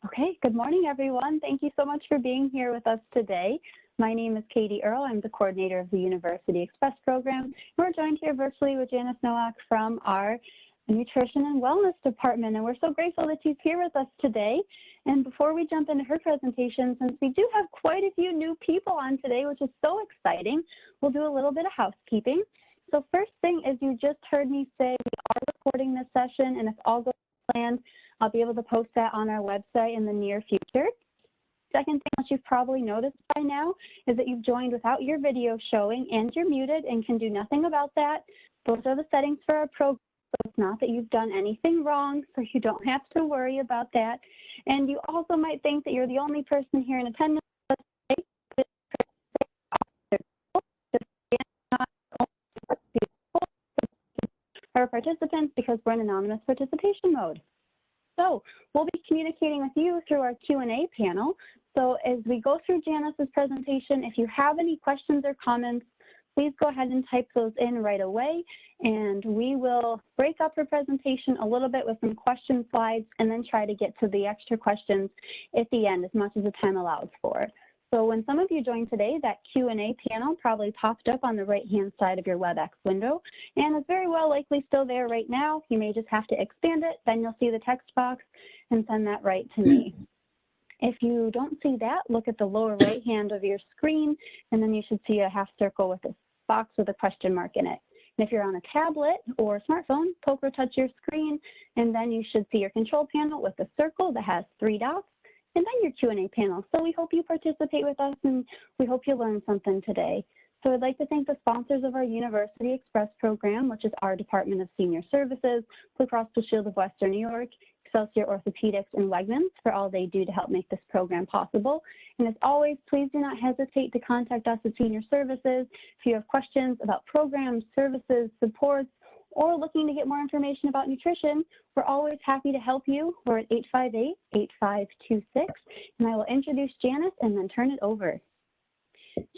Okay, good morning, everyone. Thank you so much for being here with us today. My name is Katie Earle. I'm the coordinator of the University Express program. We're joined here virtually with Janice Nowak from our Nutrition and Wellness Department, and we're so grateful that she's here with us today. And before we jump into her presentation, since we do have quite a few new people on today, which is so exciting, we'll do a little bit of housekeeping. So first thing is, you just heard me say we are recording this session, and if all goes as planned, I'll be able to post that on our website in the near future. Second thing, which you've probably noticed by now, is that you've joined without your video showing and you're muted and can do nothing about that. Those are the settings for our program. So it's not that you've done anything wrong, so you don't have to worry about that. And you also might think that you're the only person here in attendance. Our participants, because we're in anonymous participation mode. So we'll be communicating with you through our Q&A panel. So as we go through Janice's presentation, if you have any questions or comments, please go ahead and type those in right away, and we will break up her presentation a little bit with some question slides and then try to get to the extra questions at the end as much as the time allows for. So when some of you joined today, that Q&A panel probably popped up on the right-hand side of your WebEx window, and it's very well likely still there right now. You may just have to expand it, then you'll see the text box and send that right to me. If you don't see that, look at the lower right hand of your screen, and then you should see a half circle with a box with a question mark in it. And if you're on a tablet or a smartphone, poke or touch your screen, and then you should see your control panel with a circle that has 3 dots, and then your Q&A panel. So we hope you participate with us, and we hope you learn something today. So I'd like to thank the sponsors of our University Express program, which is our Department of Senior Services, Blue Cross Blue Shield of Western New York, Excelsior Orthopedics, and Wegmans for all they do to help make this program possible. And as always, please do not hesitate to contact us at Senior Services if you have questions about programs, services, supports, or looking to get more information about nutrition. We're always happy to help you. We're at 858-8526, and I will introduce Janice and then turn it over.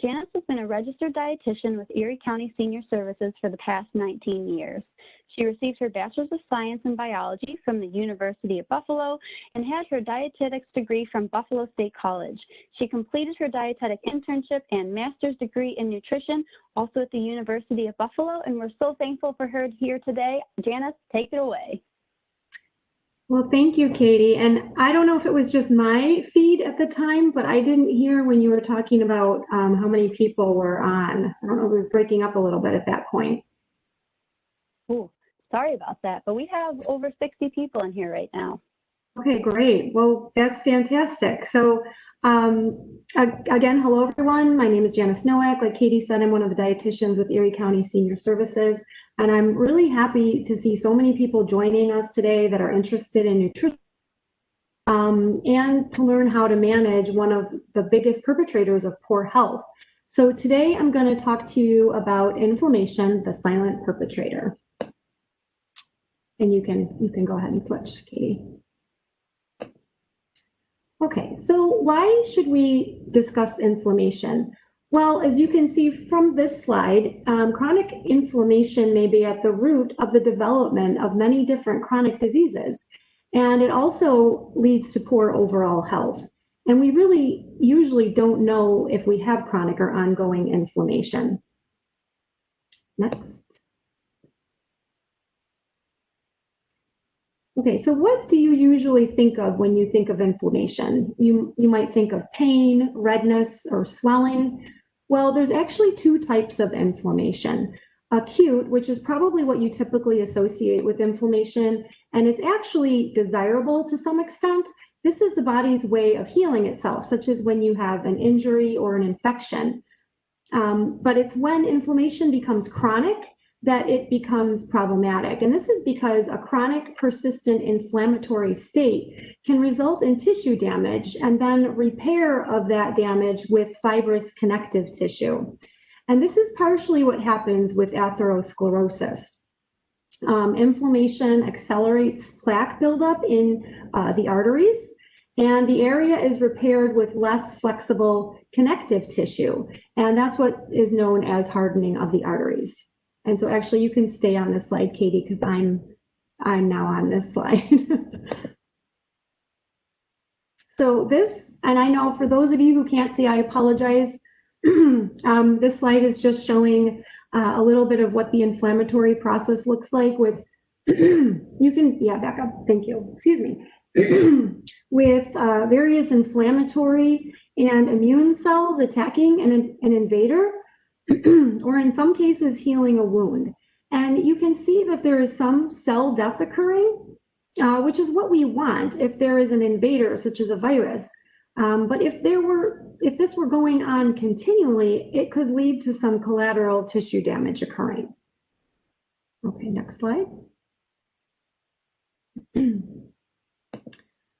Janice has been a registered dietitian with Erie County Senior Services for the past 19 years. She received her Bachelor's of Science in Biology from the University of Buffalo and had her dietetics degree from Buffalo State College. She completed her dietetic internship and master's degree in nutrition also at the University of Buffalo, and we're so thankful for her here today. Janice, take it away. Well, thank you, Katie. And I don't know if it was just my feed at the time, but I didn't hear when you were talking about how many people were on. I don't know if it was breaking up a little bit at that point. Oh, sorry about that, but we have over 60 people in here right now. Okay, great. Well, that's fantastic. So again, hello, everyone. My name is Janice Nowak. Like Katie said, I'm one of the dietitians with Erie County Senior Services. And I'm really happy to see so many people joining us today that are interested in nutrition and to learn how to manage one of the biggest perpetrators of poor health. So today I'm going to talk to you about inflammation, the silent perpetrator. And you can go ahead and switch, Katie. Okay, so why should we discuss inflammation? Well, as you can see from this slide, chronic inflammation may be at the root of the development of many different chronic diseases, and it also leads to poor overall health. And we really usually don't know if we have chronic or ongoing inflammation. Next. Okay, so what do you usually think of when you think of inflammation? You might think of pain, redness, or swelling. Well, there's actually 2 types of inflammation. Acute, which is probably what you typically associate with inflammation, and it's actually desirable to some extent. This is the body's way of healing itself, such as when you have an injury or an infection. But it's when inflammation becomes chronic that it becomes problematic. And this is because a chronic persistent inflammatory state can result in tissue damage and then repair of that damage with fibrous connective tissue. And this is partially what happens with atherosclerosis. Inflammation accelerates plaque buildup in the arteries, and the area is repaired with less flexible connective tissue. And that's what is known as hardening of the arteries. And so actually you can stay on this slide, Katie, because I'm now on this slide. So this, and I know for those of you who can't see, I apologize. This slide is just showing a little bit of what the inflammatory process looks like with, you can, yeah, back up, thank you, excuse me, with various inflammatory and immune cells attacking an invader, or in some cases healing a wound. And you can see that there is some cell death occurring, which is what we want if there is an invader, such as a virus. But if this were going on continually, it could lead to some collateral tissue damage occurring. Okay, next slide.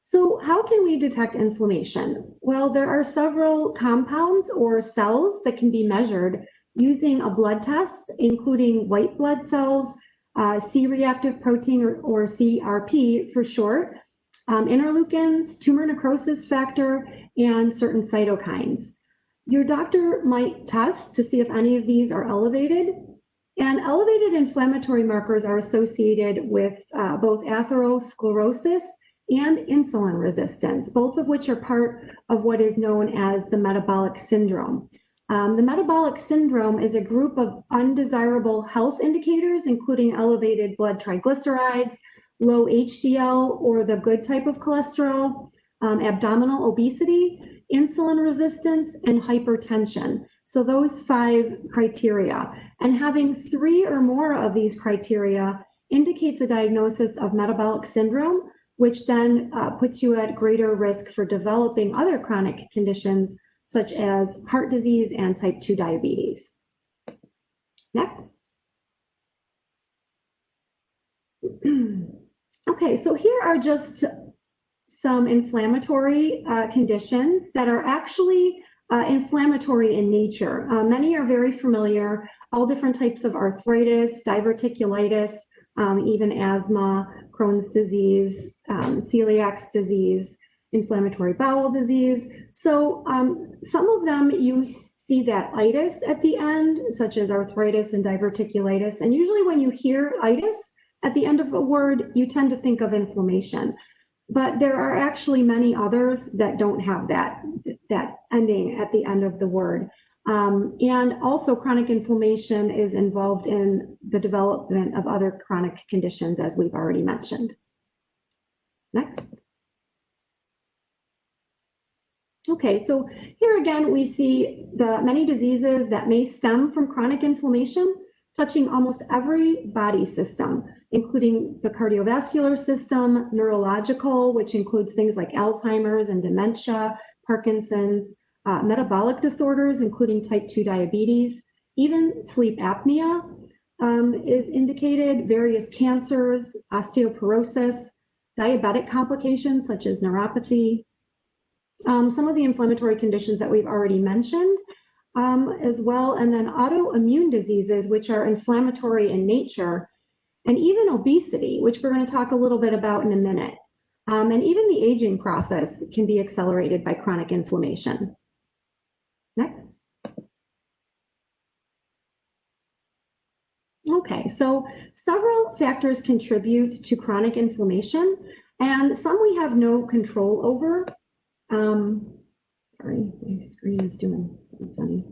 So how can we detect inflammation? Well, there are several compounds or cells that can be measured using a blood test, including white blood cells, C-reactive protein, or CRP for short, interleukins, tumor necrosis factor, and certain cytokines. Your doctor might test to see if any of these are elevated, and elevated inflammatory markers are associated with both atherosclerosis and insulin resistance, both of which are part of what is known as the metabolic syndrome. The metabolic syndrome is a group of undesirable health indicators, including elevated blood triglycerides, low HDL or the good type of cholesterol, abdominal obesity, insulin resistance, and hypertension. So those 5 criteria. And having 3 or more of these criteria indicates a diagnosis of metabolic syndrome, which then puts you at greater risk for developing other chronic conditions such as heart disease and type 2 diabetes. Next. Okay, so here are just some inflammatory conditions that are actually inflammatory in nature. Many are very familiar, all different types of arthritis, diverticulitis, even asthma, Crohn's disease, celiac disease, inflammatory bowel disease. So some of them you see that itis at the end, such as arthritis and diverticulitis. And usually when you hear itis at the end of a word, you tend to think of inflammation. But there are actually many others that don't have that ending at the end of the word. And also chronic inflammation is involved in the development of other chronic conditions, as we've already mentioned. Next. Okay, so here again, we see the many diseases that may stem from chronic inflammation, touching almost every body system, including the cardiovascular system, neurological, which includes things like Alzheimer's and dementia, Parkinson's, metabolic disorders, including type 2 diabetes, even sleep apnea is indicated, various cancers, osteoporosis, diabetic complications such as neuropathy, some of the inflammatory conditions that we've already mentioned as well, and then autoimmune diseases, which are inflammatory in nature, and even obesity, which we're going to talk a little bit about in a minute. And even the aging process can be accelerated by chronic inflammation. Next. Okay, so several factors contribute to chronic inflammation, and some we have no control over. Sorry, my screen is doing something funny.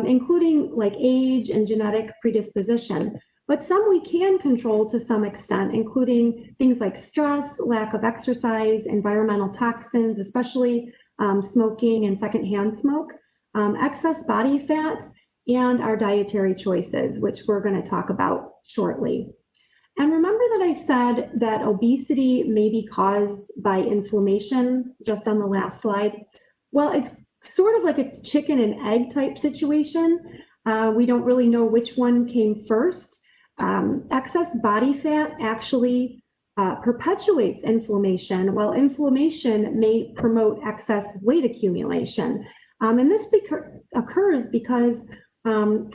Including like age and genetic predisposition, but some we can control to some extent, including things like stress, lack of exercise, environmental toxins, especially smoking and secondhand smoke, excess body fat, and our dietary choices, which we're going to talk about shortly. And remember that I said that obesity may be caused by inflammation just on the last slide? Well, it's sort of like a chicken and egg type situation. We don't really know which one came first. Excess body fat actually perpetuates inflammation, while inflammation may promote excess weight accumulation. And this occurs because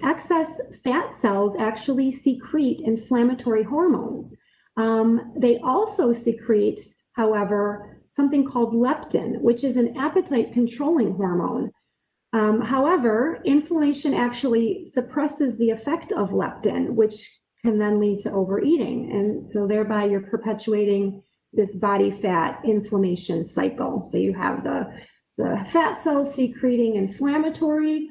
excess fat cells actually secrete inflammatory hormones. They also secrete, however, something called leptin, which is an appetite controlling hormone. However, inflammation actually suppresses the effect of leptin, which can then lead to overeating. And so thereby you're perpetuating this body fat inflammation cycle. So you have the fat cells secreting inflammatory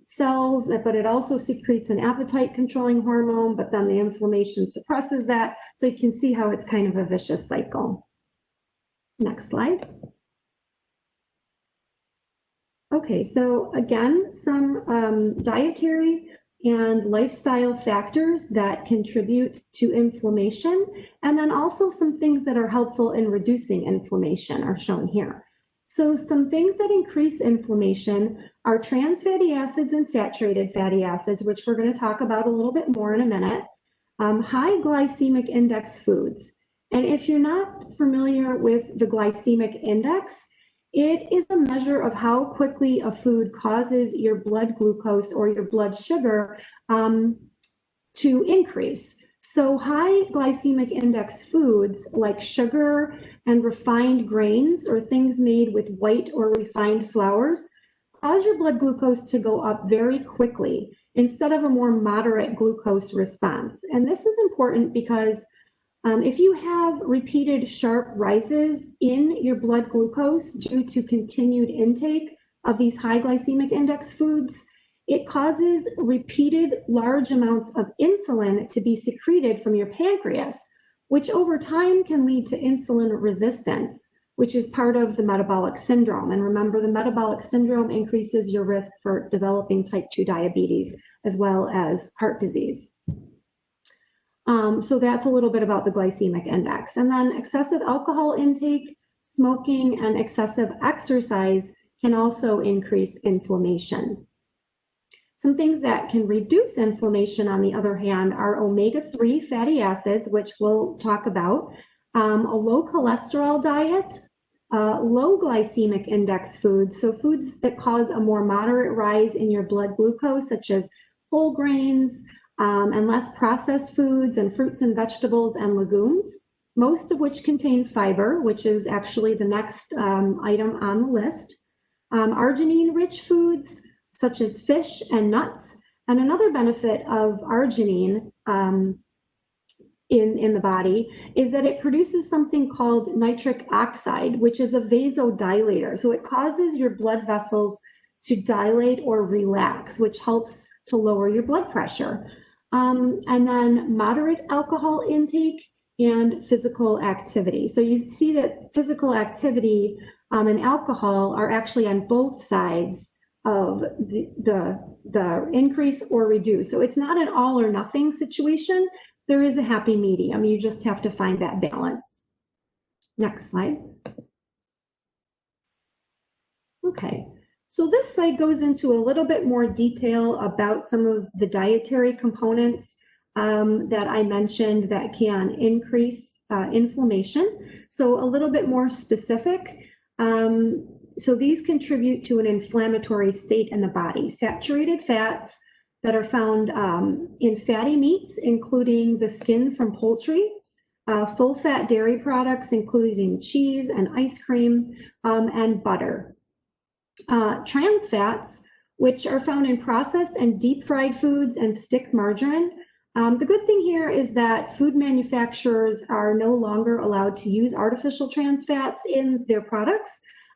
cells, but it also secretes an appetite controlling hormone, but then the inflammation suppresses that. So you can see how it's kind of a vicious cycle. Next slide. Okay, so again, some dietary and lifestyle factors that contribute to inflammation, and then also some things that are helpful in reducing inflammation are shown here. So some things that increase inflammation are trans fatty acids and saturated fatty acids, which we're going to talk about a little bit more in a minute. High glycemic index foods. And if you're not familiar with the glycemic index, it is a measure of how quickly a food causes your blood glucose or your blood sugar to increase. So high glycemic index foods like sugar and refined grains or things made with white or refined flours cause your blood glucose to go up very quickly instead of a more moderate glucose response. And this is important because if you have repeated sharp rises in your blood glucose due to continued intake of these high glycemic index foods, it causes repeated large amounts of insulin to be secreted from your pancreas, which over time can lead to insulin resistance, which is part of the metabolic syndrome. And remember, the metabolic syndrome increases your risk for developing type 2 diabetes as well as heart disease. So that's a little bit about the glycemic index. And then excessive alcohol intake, smoking, and excessive exercise can also increase inflammation. Some things that can reduce inflammation, on the other hand, are omega-3 fatty acids, which we'll talk about, a low cholesterol diet, low glycemic index foods, so foods that cause a more moderate rise in your blood glucose, such as whole grains, and less processed foods and fruits and vegetables and legumes, most of which contain fiber, which is actually the next item on the list. Arginine-rich foods, such as fish and nuts. And another benefit of arginine in the body is that it produces something called nitric oxide, which is a vasodilator. So it causes your blood vessels to dilate or relax, which helps to lower your blood pressure. And then moderate alcohol intake and physical activity. So you see that physical activity and alcohol are actually on both sides of the increase or reduce. So it's not an all or nothing situation. There is a happy medium. You just have to find that balance. Next slide. Okay, so this slide goes into a little bit more detail about some of the dietary components that I mentioned that can increase inflammation. So a little bit more specific. So these contribute to an inflammatory state in the body. Saturated fats that are found in fatty meats, including the skin from poultry, full fat dairy products, including cheese and ice cream, and butter. Trans fats, which are found in processed and deep fried foods and stick margarine. The good thing here is that food manufacturers are no longer allowed to use artificial trans fats in their products.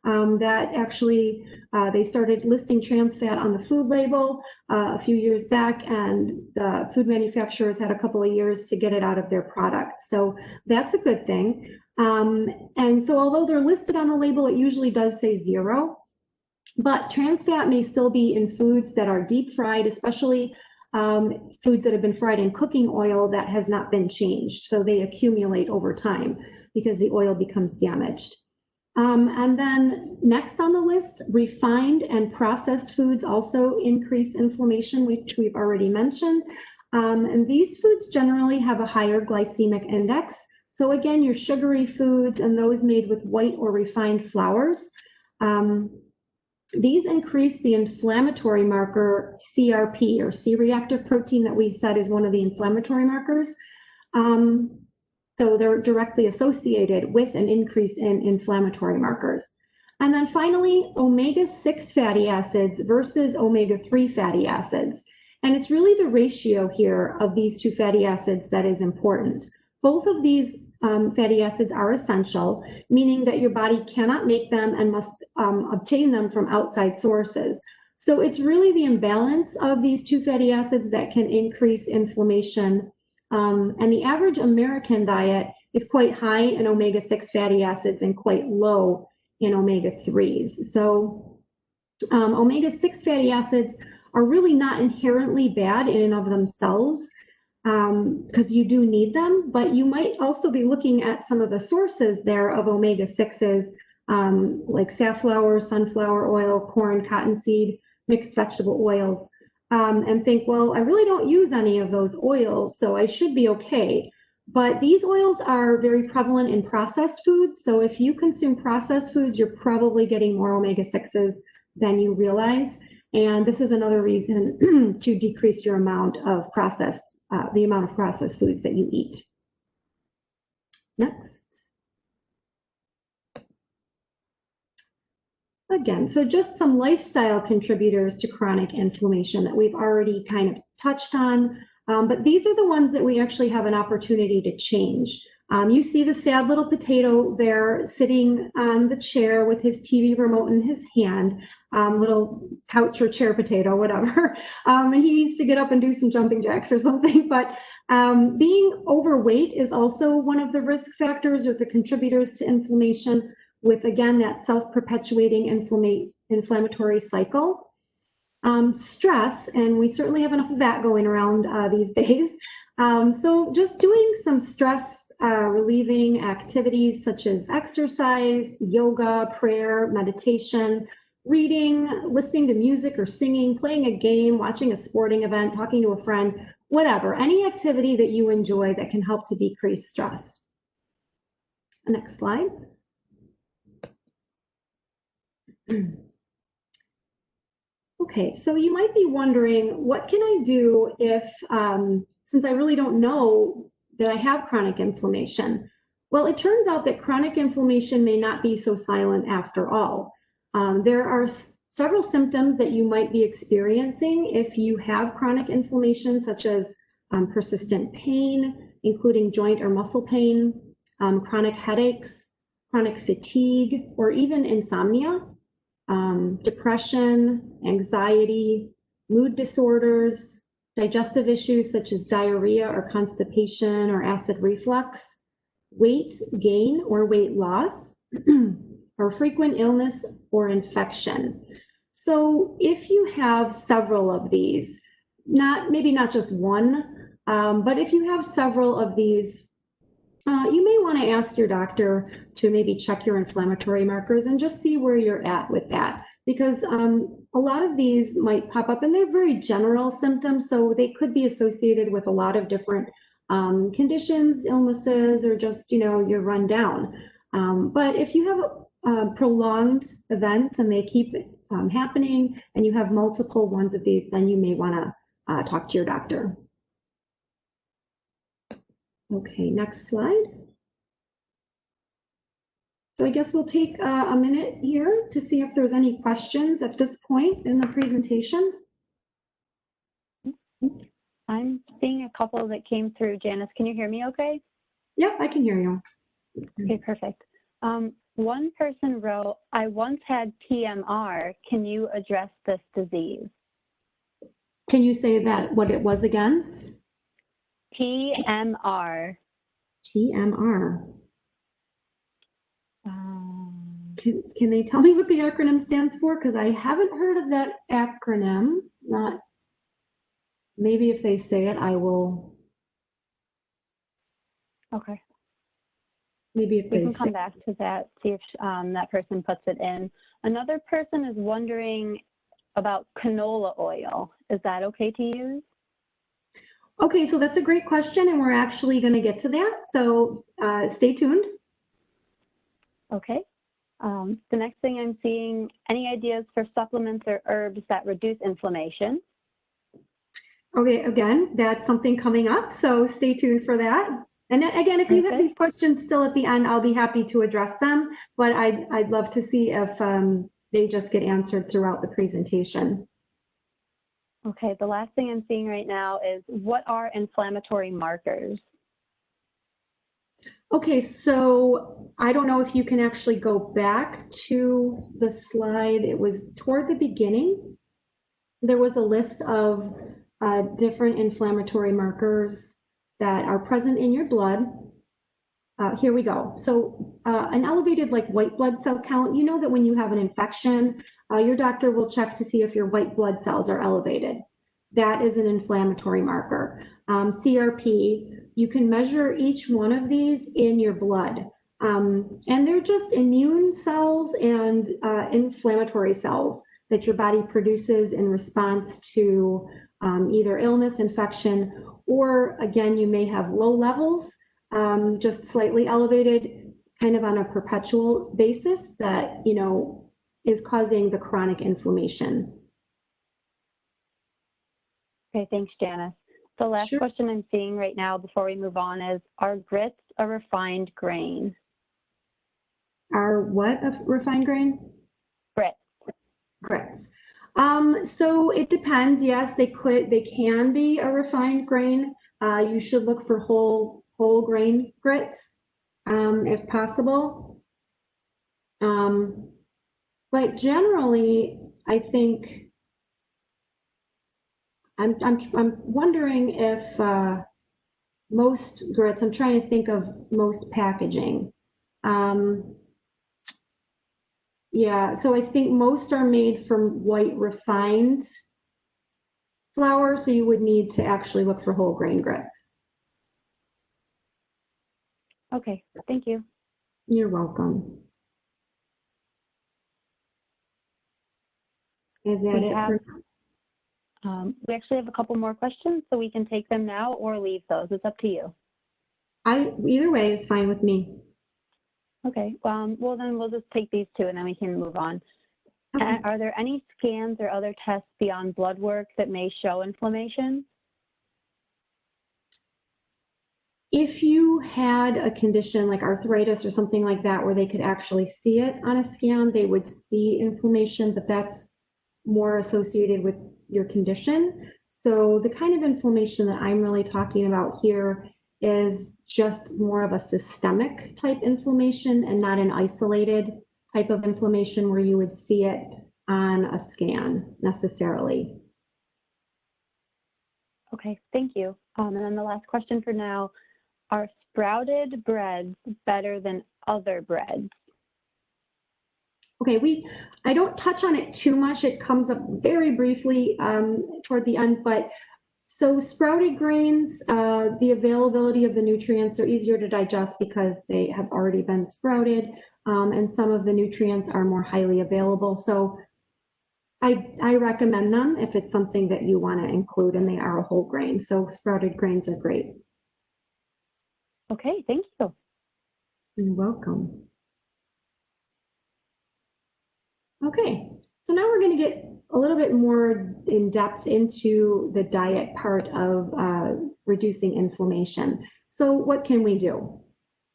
That actually, they started listing trans fat on the food label a few years back, and the food manufacturers had a couple of years to get it out of their products. So that's a good thing. And so although they're listed on the label, it usually does say 0. But trans fat may still be in foods that are deep fried, especially foods that have been fried in cooking oil that has not been changed. So they accumulate over time because the oil becomes damaged. And then next on the list, refined and processed foods also increase inflammation, which we've already mentioned. And these foods generally have a higher glycemic index. So again, your sugary foods and those made with white or refined flours. These increase the inflammatory marker CRP, or C-reactive protein, that we said is one of the inflammatory markers. So they're directly associated with an increase in inflammatory markers. And then finally, omega-6 fatty acids versus omega-3 fatty acids. And it's really the ratio here of these two fatty acids that is important. Both of these fatty acids are essential, meaning that your body cannot make them and must obtain them from outside sources. So it's really the imbalance of these two fatty acids that can increase inflammation. And the average American diet is quite high in omega-6 fatty acids and quite low in omega-3s. So omega-6 fatty acids are really not inherently bad in and of themselves, because you do need them, but you might also be looking at some of the sources there of omega-6s, like safflower, sunflower oil, corn, cottonseed, mixed vegetable oils, and think, well, I really don't use any of those oils, so I should be okay. But these oils are very prevalent in processed foods, so if you consume processed foods, you're probably getting more omega-6s than you realize. And this is another reason to decrease your amount of the amount of processed foods that you eat. Next. Again, so just some lifestyle contributors to chronic inflammation that we've already kind of touched on, but these are the ones that we actually have an opportunity to change. You see the sad little potato there sitting on the chair with his TV remote in his hand, little couch or chair potato, whatever. And he needs to get up and do some jumping jacks or something, but being overweight is also one of the risk factors or the contributors to inflammation, with, again, that self-perpetuating inflammatory cycle. Stress, and we certainly have enough of that going around these days. So just doing some stress relieving activities such as exercise, yoga, prayer, meditation, reading, listening to music or singing, playing a game, watching a sporting event, talking to a friend, whatever, any activity that you enjoy that can help to decrease stress. Next slide. Okay, so you might be wondering, what can I do if, since I really don't know that I have chronic inflammation? Well, it turns out that chronic inflammation may not be so silent after all. There are several symptoms that you might be experiencing if you have chronic inflammation, such as persistent pain, including joint or muscle pain, chronic headaches, chronic fatigue, or even insomnia. Depression, anxiety, mood disorders, digestive issues such as diarrhea or constipation or acid reflux, weight gain or weight loss, or frequent illness or infection. So if you have several of these, maybe not just one, but if you have several of these, you may want to ask your doctor to maybe check your inflammatory markers and just see where you're at with that, because a lot of these might pop up and they're very general symptoms, so they could be associated with a lot of different conditions, illnesses, or just, you're run down. But if you have prolonged events and they keep happening and you have multiple ones of these, then you may want to talk to your doctor. Okay, next slide. So I guess we'll take a minute here to see if there's any questions at this point in the presentation. I'm seeing a couple that came through. Janice, can you hear me okay? Yep, I can hear you. Okay, perfect. One person wrote, I once had TMR. Can you address this disease? Can you say that, what it was again? TMR. TMR. Can they tell me what the acronym stands for? Because I haven't heard of that acronym. Maybe if they say it, I will. Okay. Maybe if we they can come back to that, see if that person puts it in. Another person is wondering about canola oil. Is that okay to use? Okay, so that's a great question, and we're actually going to get to that. So stay tuned. Okay. The next thing I'm seeing, any ideas for supplements or herbs that reduce inflammation? Okay, again, that's something coming up, so stay tuned for that. And again, if you have these questions still at the end, I'll be happy to address them, but I'd love to see if they just get answered throughout the presentation. Okay, the last thing I'm seeing right now is, what are inflammatory markers? Okay, so I don't know if you can actually go back to the slide. It was toward the beginning. There was a list of different inflammatory markers that are present in your blood. Here we go. So an elevated like white blood cell count, you know that when you have an infection, your doctor will check to see if your white blood cells are elevated. That is an inflammatory marker. CRP, you can measure each one of these in your blood. And they're just immune cells and inflammatory cells that your body produces in response to either illness, infection, or again, you may have low levels, just slightly elevated, kind of on a perpetual basis that, you know, is causing the chronic inflammation. Okay, thanks, Janice. The last Sure. question I'm seeing right now before we move on is, are grits a refined grain? Are what a refined grain? Grits. Grits. So it depends. Yes, they can be a refined grain. You should look for whole grain grits, if possible. But generally, I think I'm wondering if most grits. I'm trying to think of most packaging. Yeah, so I think most are made from white refined flour, so you would need to actually look for whole grain grits. Okay, thank you. You're welcome. Is that it? We actually have a couple more questions, so we can take them now or leave those. It's up to you. Either way is fine with me. Okay, well then we'll just take these two and then we can move on. Okay. Are there any scans or other tests beyond blood work that may show inflammation? If you had a condition like arthritis or something like that where they could actually see it on a scan, they would see inflammation, but that's more associated with your condition. So the kind of inflammation that I'm really talking about here is just more of a systemic type inflammation and not an isolated type of inflammation where you would see it on a scan necessarily. Okay, thank you. And then the last question for now, are sprouted breads better than other breads? Okay, I don't touch on it too much. It comes up very briefly toward the end, but so sprouted grains, the availability of the nutrients are easier to digest because they have already been sprouted, and some of the nutrients are more highly available. So I recommend them if it's something that you want to include, and they are a whole grain. So sprouted grains are great. Okay, thank you. You're welcome. Okay, so now we're going to get a little bit more in depth into the diet part of reducing inflammation. So what can we do?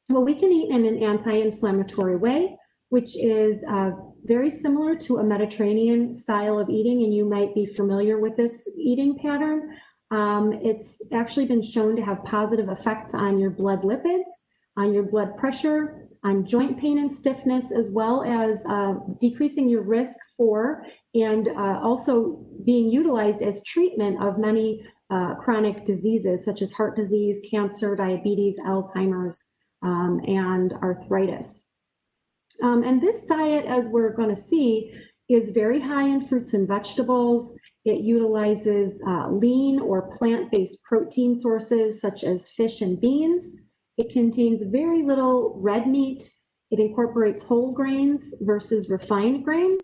Well, we can eat in an anti-inflammatory way, which is very similar to a Mediterranean style of eating, and you might be familiar with this eating pattern. It's actually been shown to have positive effects on your blood lipids, on your blood pressure, on joint pain and stiffness, as well as decreasing your risk for and also being utilized as treatment of many chronic diseases such as heart disease, cancer, diabetes, Alzheimer's, and arthritis. And this diet, as we're going to see, is very high in fruits and vegetables. It utilizes lean or plant-based protein sources such as fish and beans. It contains very little red meat. It incorporates whole grains versus refined grains.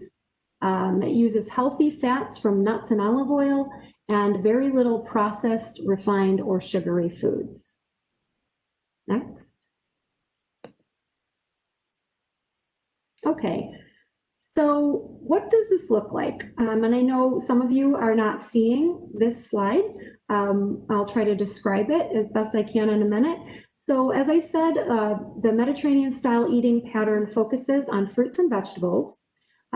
It uses healthy fats from nuts and olive oil and very little processed, refined, or sugary foods. Next. Okay, so what does this look like? And I know some of you are not seeing this slide. I'll try to describe it as best I can in a minute. So as I said, the Mediterranean style eating pattern focuses on fruits and vegetables,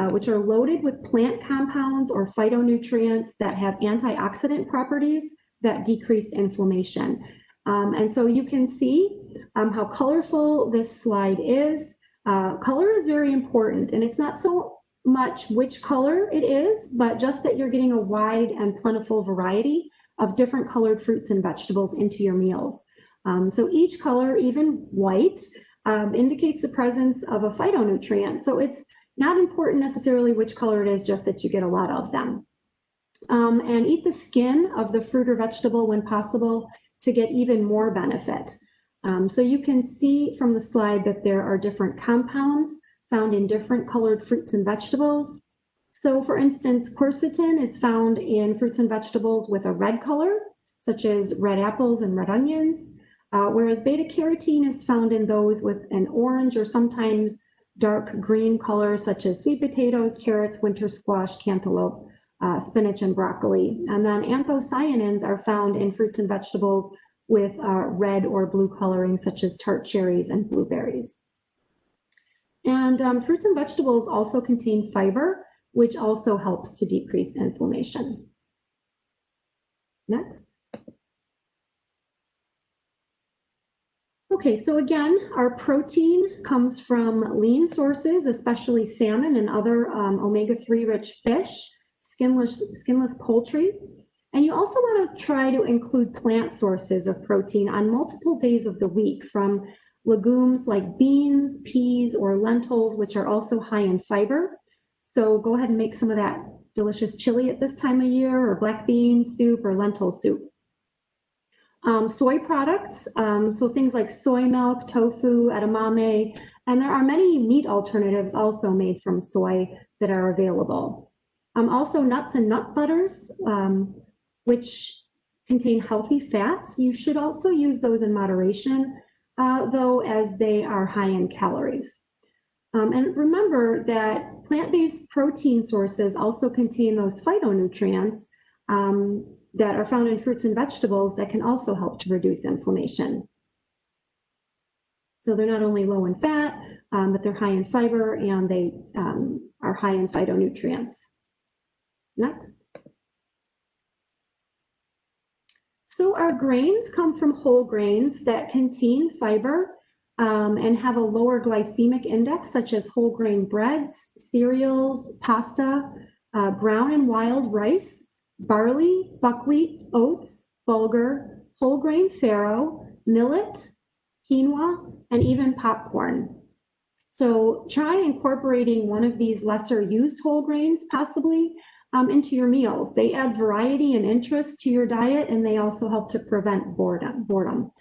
which are loaded with plant compounds or phytonutrients that have antioxidant properties that decrease inflammation. And so you can see how colorful this slide is. Color is very important, and it's not so much which color it is, but just that you're getting a wide and plentiful variety of different colored fruits and vegetables into your meals. So each color, even white, indicates the presence of a phytonutrient. So it's not important necessarily which color it is, just that you get a lot of them. And eat the skin of the fruit or vegetable when possible to get even more benefit. So you can see from the slide that there are different compounds found in different colored fruits and vegetables. So for instance, quercetin is found in fruits and vegetables with a red color, such as red apples and red onions, whereas beta carotene is found in those with an orange or sometimes dark green color, such as sweet potatoes, carrots, winter squash, cantaloupe, spinach, and broccoli. And then anthocyanins are found in fruits and vegetables with red or blue coloring, such as tart cherries and blueberries. And fruits and vegetables also contain fiber, which also helps to decrease inflammation. Next. Okay, so again, our protein comes from lean sources, especially salmon and other omega-3 rich fish, skinless poultry. And you also want to try to include plant sources of protein on multiple days of the week, from legumes like beans, peas, or lentils, which are also high in fiber. So go ahead and make some of that delicious chili at this time of year, or black bean soup or lentil soup. Soy products, so things like soy milk, tofu, edamame, and there are many meat alternatives also made from soy that are available. Also nuts and nut butters, which contain healthy fats. You should also use those in moderation, though, as they are high in calories. And remember that plant-based protein sources also contain those phytonutrients that are found in fruits and vegetables that can also help to reduce inflammation. So they're not only low in fat, but they're high in fiber, and they are high in phytonutrients. Next. So our grains come from whole grains that contain fiber and have a lower glycemic index, such as whole grain breads, cereals, pasta, brown and wild rice, barley, buckwheat, oats, bulgur, whole grain farro, millet, quinoa, and even popcorn. So try incorporating one of these lesser used whole grains possibly into your meals. They add variety and interest to your diet, and they also help to prevent boredom.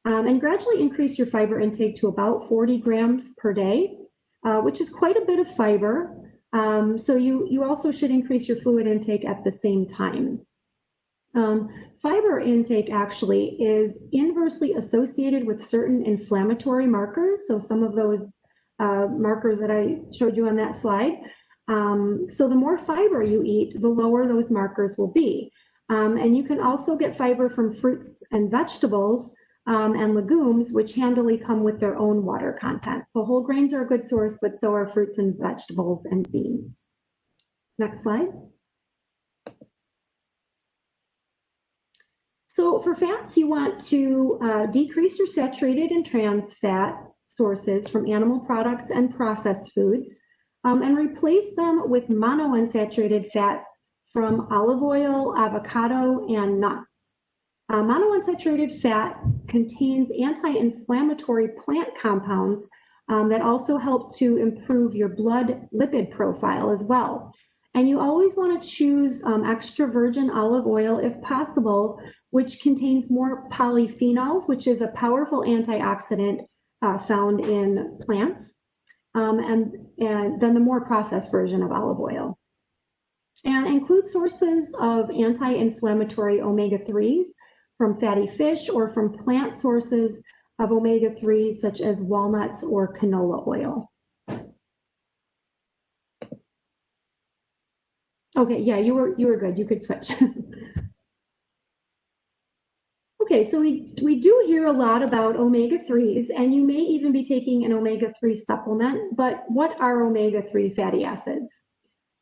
And gradually increase your fiber intake to about 40 grams per day, which is quite a bit of fiber. So you also should increase your fluid intake at the same time. Fiber intake actually is inversely associated with certain inflammatory markers. So some of those markers that I showed you on that slide. So the more fiber you eat, the lower those markers will be. And you can also get fiber from fruits and vegetables and legumes, which handily come with their own water content. So whole grains are a good source, but so are fruits and vegetables and beans. Next slide. So for fats, you want to decrease your saturated and trans fat sources from animal products and processed foods, and replace them with monounsaturated fats from olive oil, avocado, and nuts. Monounsaturated fat contains anti-inflammatory plant compounds that also help to improve your blood lipid profile as well. And you always want to choose extra virgin olive oil if possible, which contains more polyphenols, which is a powerful antioxidant found in plants, and then the more processed version of olive oil. And include sources of anti-inflammatory omega-3s from fatty fish or from plant sources of omega-3s such as walnuts or canola oil. Okay, yeah, you were good. You could switch. Okay, so we do hear a lot about omega-3s, and you may even be taking an omega-3 supplement, but what are omega-3 fatty acids?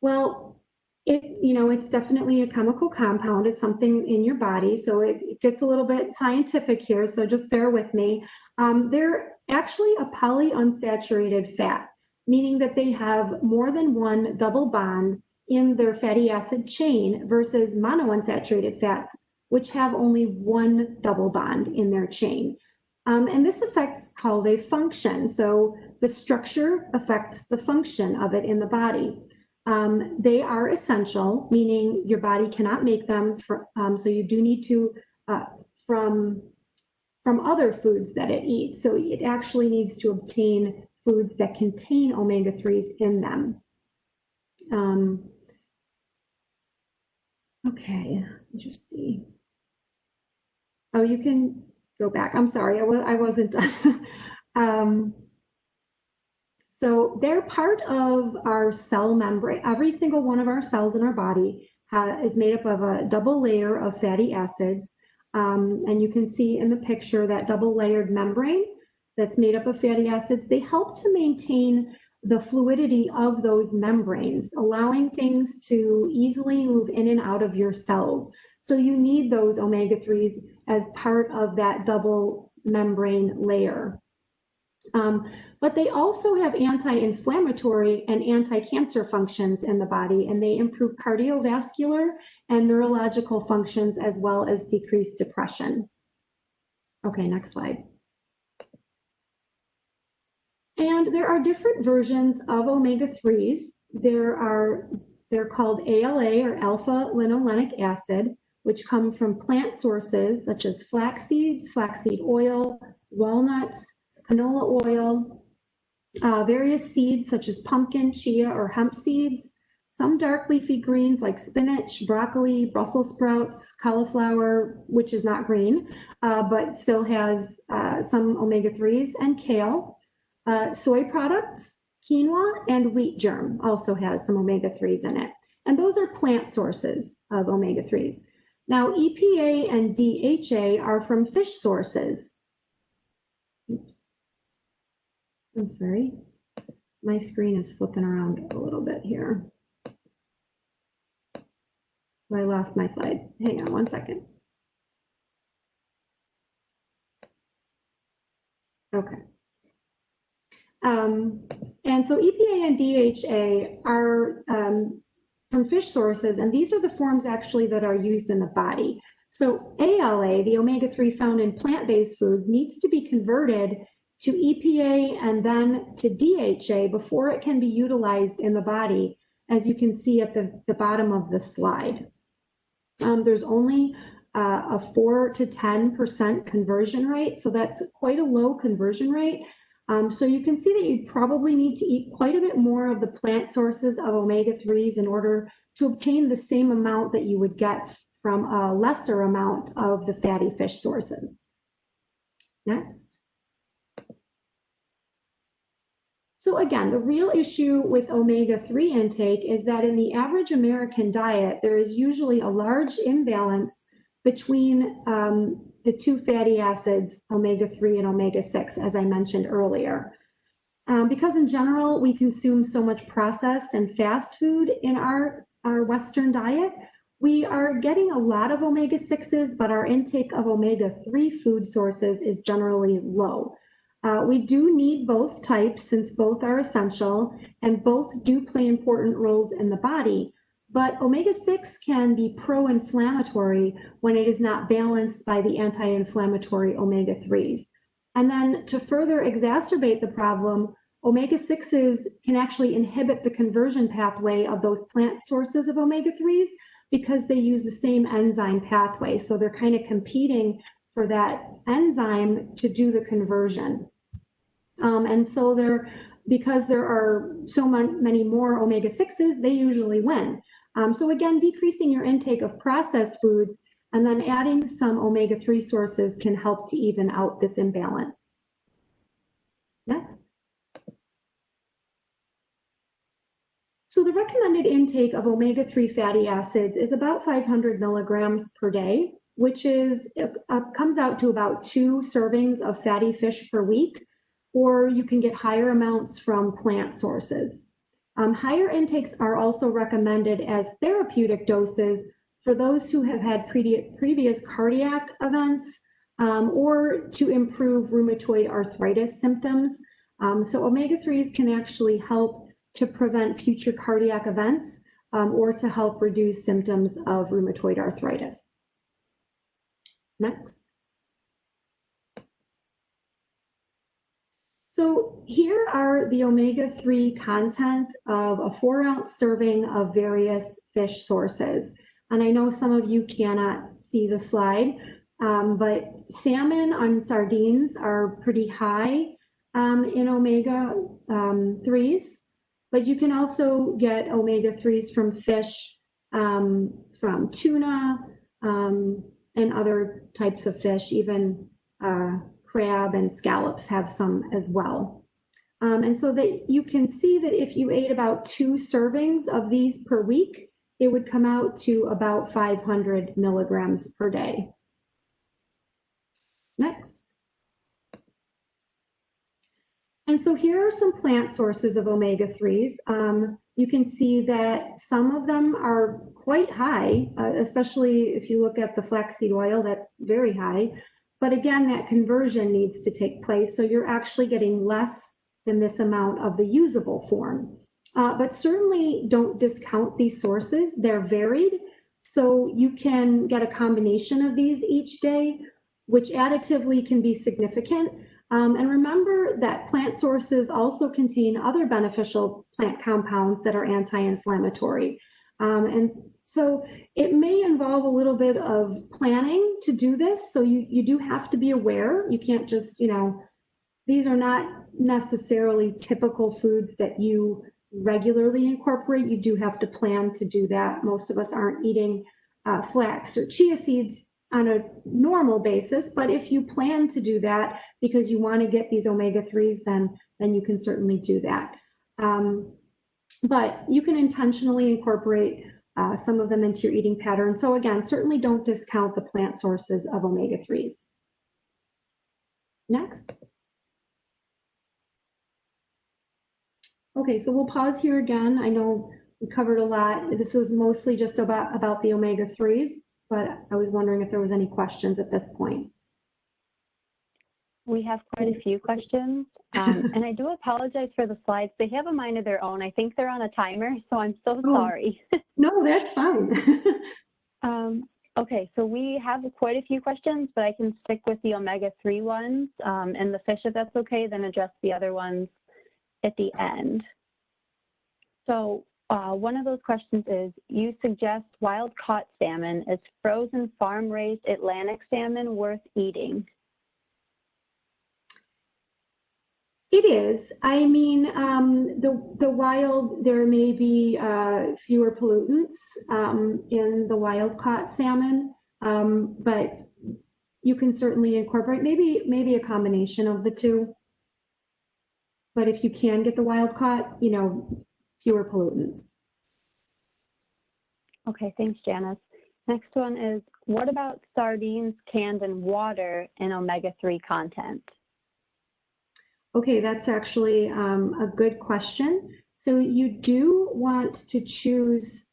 Well, It's definitely a chemical compound. It's something in your body, so it gets a little bit scientific here, so just bear with me. They're actually a polyunsaturated fat, meaning that they have more than one double bond in their fatty acid chain versus monounsaturated fats, which have only one double bond in their chain. And this affects how they function. So the structure affects the function of it in the body. They are essential, meaning your body cannot make them, so you do need to, from other foods that it eats. So it actually needs to obtain foods that contain omega-3s in them. Okay, let me just see. Oh, you can go back. I'm sorry, I wasn't done. So they're part of our cell membrane. Every single one of our cells in our body is made up of a double layer of fatty acids. And you can see in the picture that double layered membrane that's made up of fatty acids. They help to maintain the fluidity of those membranes, allowing things to easily move in and out of your cells. So you need those omega-3s as part of that double membrane layer. But they also have anti-inflammatory and anti-cancer functions in the body, and they improve cardiovascular and neurological functions as well as decrease depression. Okay, next slide. And there are different versions of omega-3s. They're called ALA, or alpha linolenic acid, which come from plant sources such as flax seeds, flaxseed oil, walnuts, canola oil, various seeds such as pumpkin, chia, or hemp seeds, some dark leafy greens like spinach, broccoli, Brussels sprouts, cauliflower, which is not green, but still has some omega-3s, and kale, soy products, quinoa, and wheat germ also has some omega-3s in it. And those are plant sources of omega-3s. Now, EPA and DHA are from fish sources. Oops. I'm sorry, my screen is flipping around a little bit here. I lost my slide. Hang on one second. Okay. And so EPA and DHA are from fish sources, and these are the forms actually that are used in the body. So ALA, the omega-3 found in plant-based foods, needs to be converted to EPA and then to DHA before it can be utilized in the body, as you can see at the bottom of the slide. There's only a 4 to 10% conversion rate, so that's quite a low conversion rate. So you can see that you probably need to eat quite a bit more of the plant sources of omega-3s in order to obtain the same amount that you would get from a lesser amount of the fatty fish sources. Next. So again, the real issue with omega-3 intake is that in the average American diet, there is usually a large imbalance between the two fatty acids, omega-3 and omega-6, as I mentioned earlier. Because in general, we consume so much processed and fast food in our Western diet, we are getting a lot of omega-6s, but our intake of omega-3 food sources is generally low. We do need both types since both are essential and both do play important roles in the body, but omega-6 can be pro-inflammatory when it is not balanced by the anti-inflammatory omega-3s. And then to further exacerbate the problem, omega-6s can actually inhibit the conversion pathway of those plant sources of omega-3s because they use the same enzyme pathway. So they're kind of competing for that enzyme to do the conversion. And so because there are so many more omega-6s, they usually win. So again, decreasing your intake of processed foods and then adding some omega-3 sources can help to even out this imbalance. Next. So the recommended intake of omega-3 fatty acids is about 500 milligrams per day, which comes out to about 2 servings of fatty fish per week, or you can get higher amounts from plant sources. Higher intakes are also recommended as therapeutic doses for those who have had previous cardiac events or to improve rheumatoid arthritis symptoms. So omega-3s can actually help to prevent future cardiac events or to help reduce symptoms of rheumatoid arthritis. Next. So here are the omega-3 content of a 4-ounce serving of various fish sources. And I know some of you cannot see the slide, but salmon and sardines are pretty high in omega-3s, but you can also get omega-3s from fish, from tuna, and other types of fish, even crab and scallops have some as well. And so that you can see that if you ate about 2 servings of these per week, it would come out to about 500 milligrams per day. Next. And so here are some plant sources of omega-3s. You can see that some of them are quite high, especially if you look at the flaxseed oil, that's very high. But again, that conversion needs to take place, so you're actually getting less than this amount of the usable form. But certainly don't discount these sources. They're varied, so you can get a combination of these each day, which additively can be significant. And remember that plant sources also contain other beneficial plant compounds that are anti-inflammatory. And so it may involve a little bit of planning to do this. So you do have to be aware. You can't just, these are not necessarily typical foods that you regularly incorporate. You do have to plan to do that. Most of us aren't eating flax or chia seeds on a normal basis, but if you plan to do that because you want to get these omega-3s, then you can certainly do that. But you can intentionally incorporate some of them into your eating pattern. So again, certainly don't discount the plant sources of omega-3s. Next. Okay, so we'll pause here again. I know we covered a lot. This was mostly just about the omega-3s, but I was wondering if there was any questions at this point. We have quite a few questions, and I do apologize for the slides. They have a mind of their own. I think they're on a timer, so I'm so sorry. No, that's fine. Okay, so we have quite a few questions, but I can stick with the omega-3 ones and the fish if that's okay, then address the other ones at the end. So one of those questions is, you suggest wild-caught salmon. Is frozen farm-raised Atlantic salmon worth eating? It is. I mean, the wild, there may be fewer pollutants in the wild-caught salmon, but you can certainly incorporate maybe a combination of the two. But if you can get the wild-caught, fewer pollutants. Okay, thanks, Janice. Next one is, what about sardines canned in water and omega-3 content? Okay, that's actually a good question. So you do want to choose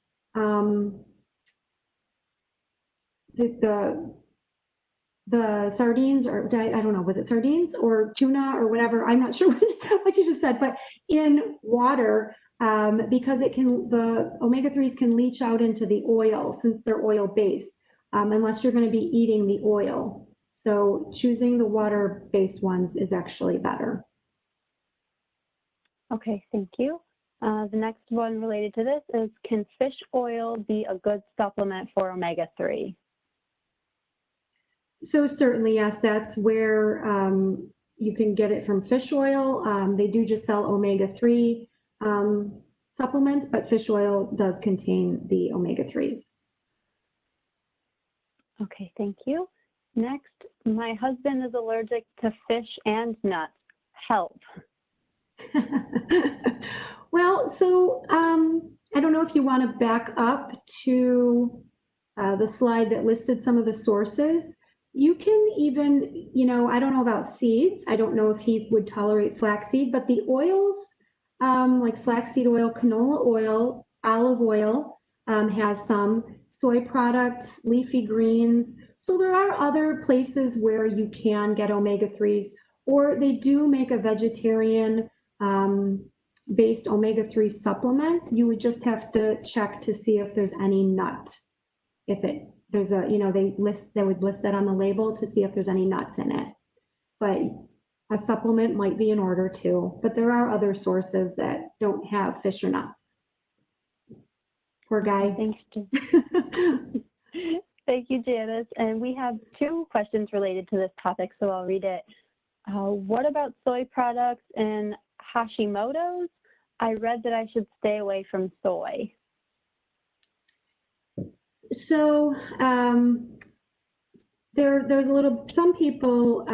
the sardines, or I don't know, was it sardines or tuna or whatever? I'm not sure what you just said, but in water, because the omega-3s can leach out into the oil since they're oil-based, unless you're going to be eating the oil. So choosing the water-based ones is actually better. Okay, thank you. The next one related to this is, can fish oil be a good supplement for omega-3? So certainly, yes, that's where you can get it from fish oil. They do just sell omega-3 supplements, but fish oil does contain the omega-3s. Okay, thank you. Next, my husband is allergic to fish and nuts. Help. Well, so I don't know if you want to back up to the slide that listed some of the sources. You can even, I don't know about seeds. I don't know if he would tolerate flaxseed, but the oils like flaxseed oil, canola oil, olive oil has some, soy products, leafy greens. So there are other places where you can get omega-3s, or they do make a vegetarian based omega-3 supplement. You would just have to check to see if there's any nut. If there's a, they would list that on the label to see if there's any nuts in it. But a supplement might be in order too, but there are other sources that don't have fish or nuts. Poor guy. Thanks, Thank you, Janice. And we have 2 questions related to this topic, so I'll read it. What about soy products and Hashimoto's? I read that I should stay away from soy. So there's a little, some people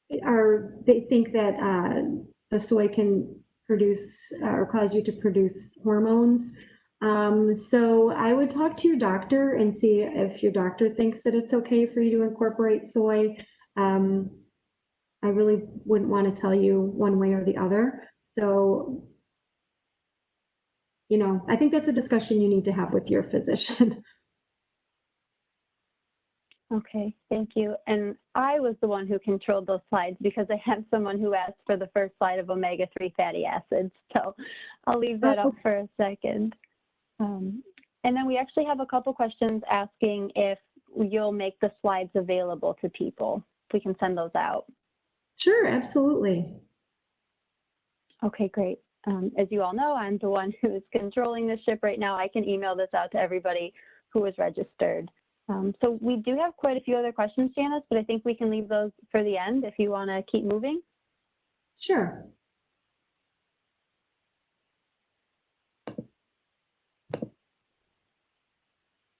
they think that the soy can produce or cause you to produce hormones. So I would talk to your doctor and see if your doctor thinks that it's okay for you to incorporate soy. I really wouldn't want to tell you one way or the other. So, I think that's a discussion you need to have with your physician. Okay, thank you. And I was the one who controlled those slides because I have someone who asked for the first slide of omega-3 fatty acids. So I'll leave that up for a second. And then we actually have a couple questions asking if you'll make the slides available to people. If we can send those out. Sure, absolutely. Okay, great. As you all know, I'm the one who is controlling the ship right now. I can email this out to everybody who is registered. So we do have quite a few other questions, Janice, but I think we can leave those for the end if you want to keep moving. Sure.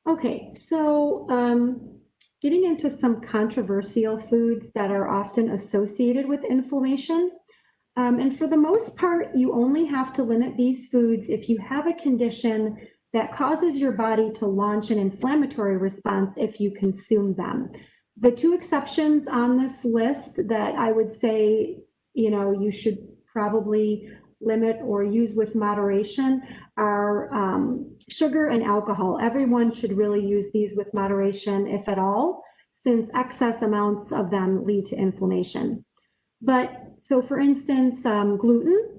Okay, so getting into some controversial foods that are often associated with inflammation. And for the most part, you only have to limit these foods if you have a condition that causes your body to launch an inflammatory response if you consume them. The 2 exceptions on this list that I would say, you should probably limit or use with moderation are sugar and alcohol. Everyone should really use these with moderation, if at all, since excess amounts of them lead to inflammation. But so for instance, gluten,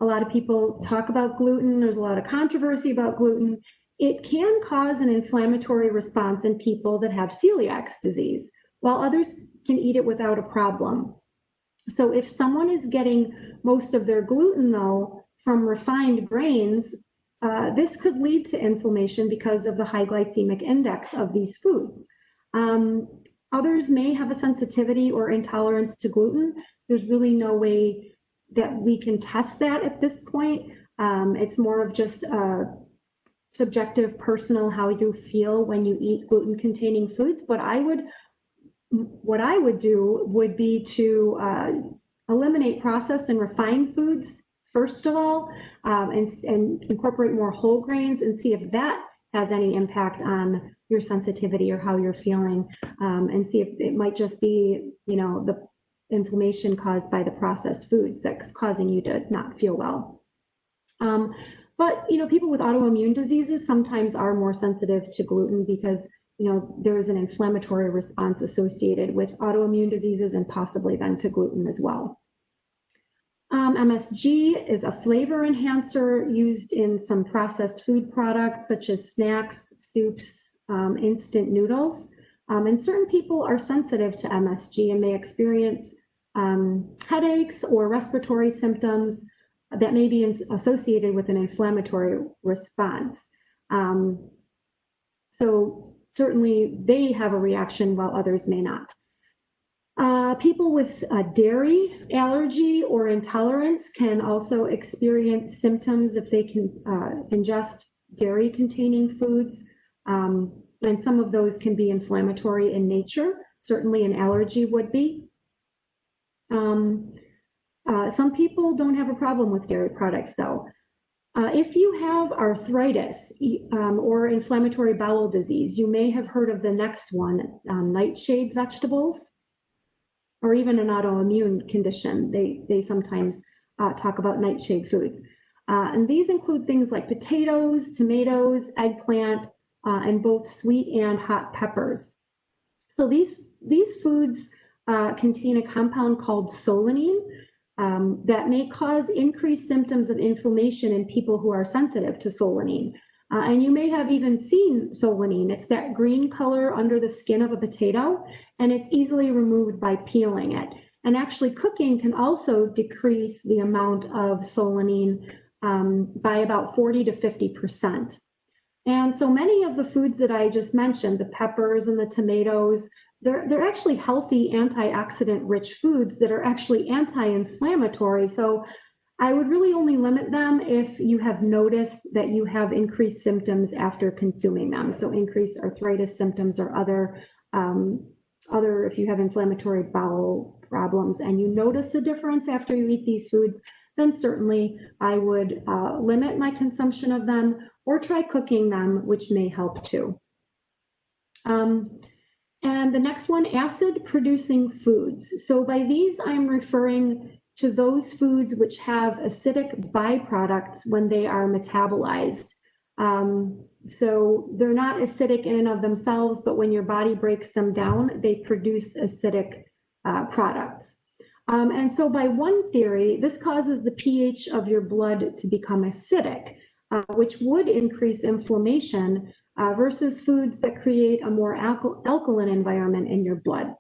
a lot of people talk about gluten. There's a lot of controversy about gluten. It can cause an inflammatory response in people that have celiac disease, while others can eat it without a problem. So if someone is getting most of their gluten, though, from refined grains, this could lead to inflammation because of the high glycemic index of these foods. Others may have a sensitivity or intolerance to gluten. There's really no way that we can test that at this point. It's more of just subjective, personal, how you feel when you eat gluten-containing foods. But what I would do would be to eliminate processed and refined foods, first of all, and incorporate more whole grains and see if that has any impact on your sensitivity or how you're feeling, and see if it might just be, the inflammation caused by the processed foods that's causing you to not feel well. But, people with autoimmune diseases sometimes are more sensitive to gluten because, there is an inflammatory response associated with autoimmune diseases and possibly then to gluten as well. MSG is a flavor enhancer used in some processed food products such as snacks, soups, instant noodles. And certain people are sensitive to MSG and may experience headaches or respiratory symptoms that may be associated with an inflammatory response. So certainly they have a reaction while others may not. People with dairy allergy or intolerance can also experience symptoms if they can ingest dairy-containing foods. And some of those can be inflammatory in nature. Certainly an allergy would be. Some people don't have a problem with dairy products, though. If you have arthritis or inflammatory bowel disease, you may have heard of the next one, nightshade vegetables, or even an autoimmune condition. They sometimes talk about nightshade foods. And these include things like potatoes, tomatoes, eggplant, and both sweet and hot peppers. So these foods contain a compound called solanine that may cause increased symptoms of inflammation in people who are sensitive to solanine. And you may have even seen solanine. It's that green color under the skin of a potato, and it's easily removed by peeling it. And actually cooking can also decrease the amount of solanine by about 40 to 50%. And so many of the foods that I just mentioned, the peppers and the tomatoes, they're actually healthy antioxidant-rich foods that are actually anti-inflammatory. So I would really only limit them if you have noticed that you have increased symptoms after consuming them. So increased arthritis symptoms or other if you have inflammatory bowel problems and you notice a difference after you eat these foods, then certainly I would limit my consumption of them or try cooking them, which may help too. And the next one, acid-producing foods. So by these, I'm referring to those foods which have acidic byproducts when they are metabolized. So they're not acidic in and of themselves, but when your body breaks them down, they produce acidic products. And so by one theory, this causes the pH of your blood to become acidic, which would increase inflammation versus foods that create a more alkaline environment in your blood.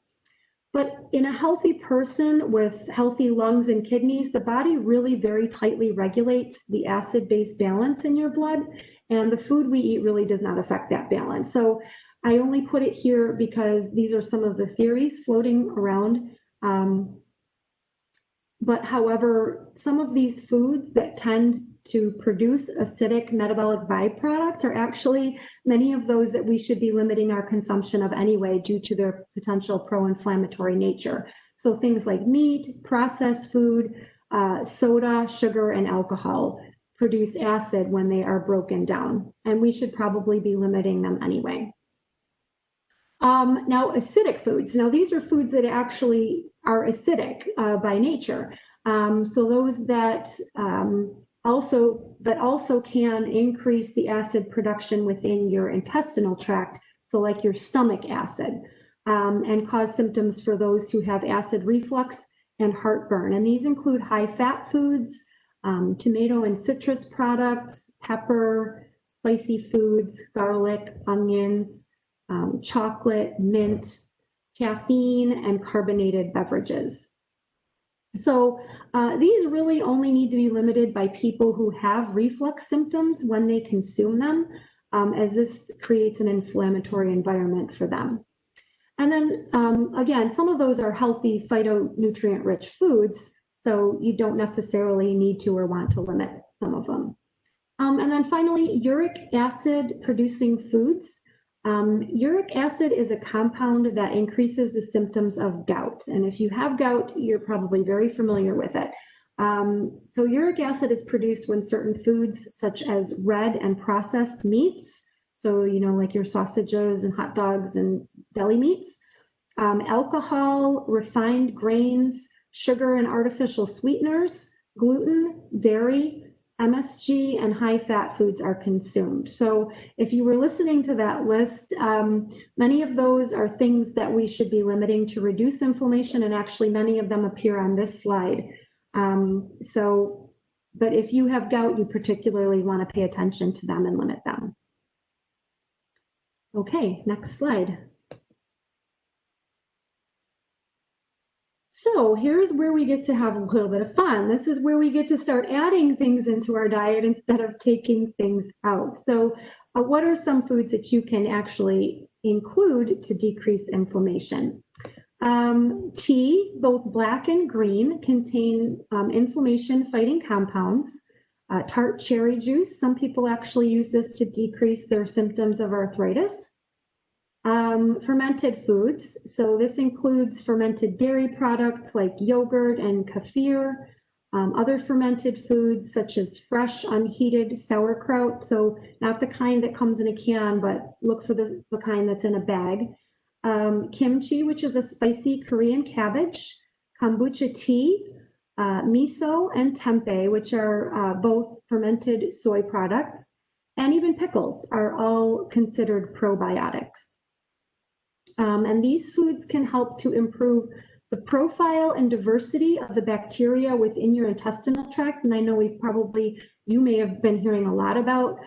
But in a healthy person with healthy lungs and kidneys, the body really very tightly regulates the acid-base balance in your blood, and the food we eat really does not affect that balance. So I only put it here because these are some of the theories floating around. But however, some of these foods that tend to produce acidic metabolic byproducts are actually many of those that we should be limiting our consumption of anyway due to their potential pro-inflammatory nature. So things like meat, processed food, soda, sugar, and alcohol produce acid when they are broken down, and we should probably be limiting them anyway. Now, acidic foods. Now, these are foods that actually are acidic by nature. So those that also can increase the acid production within your intestinal tract, so like your stomach acid, and cause symptoms for those who have acid reflux and heartburn. And these include high-fat foods, tomato and citrus products, pepper, spicy foods, garlic, onions, chocolate, mint, caffeine, and carbonated beverages. So these really only need to be limited by people who have reflux symptoms when they consume them, as this creates an inflammatory environment for them. And then again, some of those are healthy phytonutrient-rich foods, so you don't necessarily need to or want to limit some of them. And then finally, uric acid producing foods. Uric acid is a compound that increases the symptoms of gout. And if you have gout, you're probably very familiar with it. So uric acid is produced when certain foods such as red and processed meats, so like your sausages and hot dogs and deli meats, alcohol, refined grains, sugar and artificial sweeteners, gluten, dairy, MSG, and high-fat foods are consumed. So if you were listening to that list, many of those are things that we should be limiting to reduce inflammation, and actually many of them appear on this slide. But if you have gout, you particularly want to pay attention to them and limit them. Okay, next slide. So here's where we get to have a little bit of fun. This is where we get to start adding things into our diet instead of taking things out. So what are some foods that you can actually include to decrease inflammation? Tea, both black and green, contain inflammation-fighting compounds. Tart cherry juice, some people actually use this to decrease their symptoms of arthritis. Fermented foods, so this includes fermented dairy products like yogurt and kefir, other fermented foods such as fresh unheated sauerkraut, so not the kind that comes in a can, but look for the kind that's in a bag. Kimchi, which is a spicy Korean cabbage, kombucha tea, miso and tempeh, which are both fermented soy products, and even pickles are all considered probiotics. And these foods can help to improve the profile and diversity of the bacteria within your intestinal tract. And I know you may have been hearing a lot about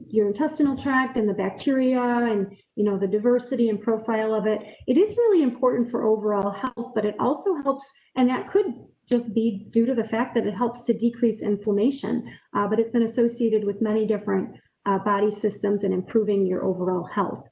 your intestinal tract and the bacteria and, the diversity and profile of it. It is really important for overall health, but it also helps, and that could just be due to the fact that it helps to decrease inflammation, but it's been associated with many different body systems and improving your overall health.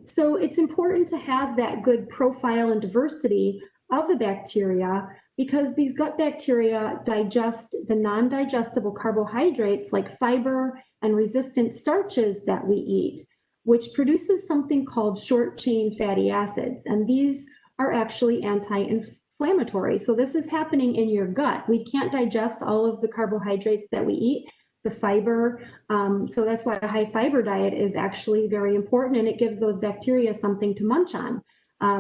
So it's important to have that good profile and diversity of the bacteria, because these gut bacteria digest the non-digestible carbohydrates like fiber and resistant starches that we eat, which produces something called short-chain fatty acids. And these are actually anti-inflammatory. So this is happening in your gut. We can't digest all of the carbohydrates that we eat, the fiber. So that's why a high fiber diet is actually very important, and it gives those bacteria something to munch on,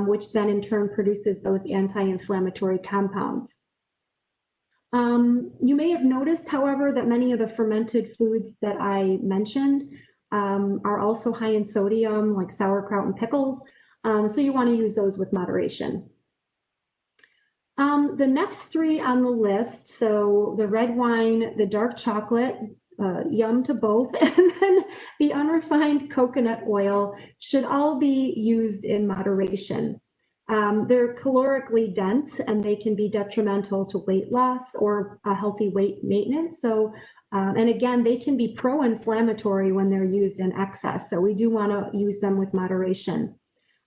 which then in turn produces those anti-inflammatory compounds. You may have noticed, however, that many of the fermented foods that I mentioned are also high in sodium, like sauerkraut and pickles. So you want to use those with moderation. The next three on the list, so the red wine, the dark chocolate, yum to both, and then the unrefined coconut oil should all be used in moderation. They're calorically dense and they can be detrimental to weight loss or a healthy weight maintenance. So, and again, they can be pro-inflammatory when they're used in excess. So we do want to use them with moderation.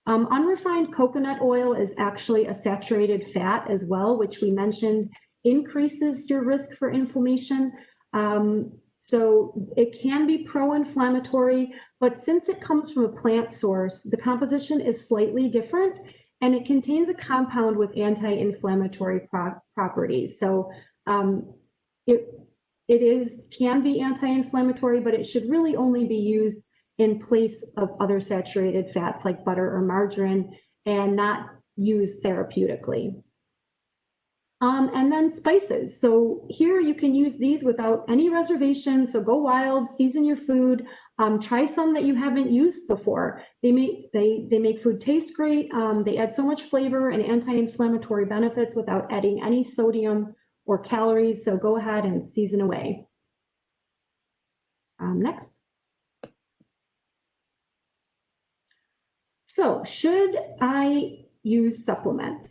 Unrefined coconut oil is actually a saturated fat as well, which we mentioned increases your risk for inflammation. So it can be pro-inflammatory, but since it comes from a plant source, the composition is slightly different, and it contains a compound with anti-inflammatory properties. So it can be anti-inflammatory, but it should really only be used in place of other saturated fats like butter or margarine, and not used therapeutically. And then spices. So here you can use these without any reservation. So go wild, season your food. Try some that you haven't used before. They make food taste great. They add so much flavor and anti-inflammatory benefits without adding any sodium or calories. So go ahead and season away. Next. So should I use supplements?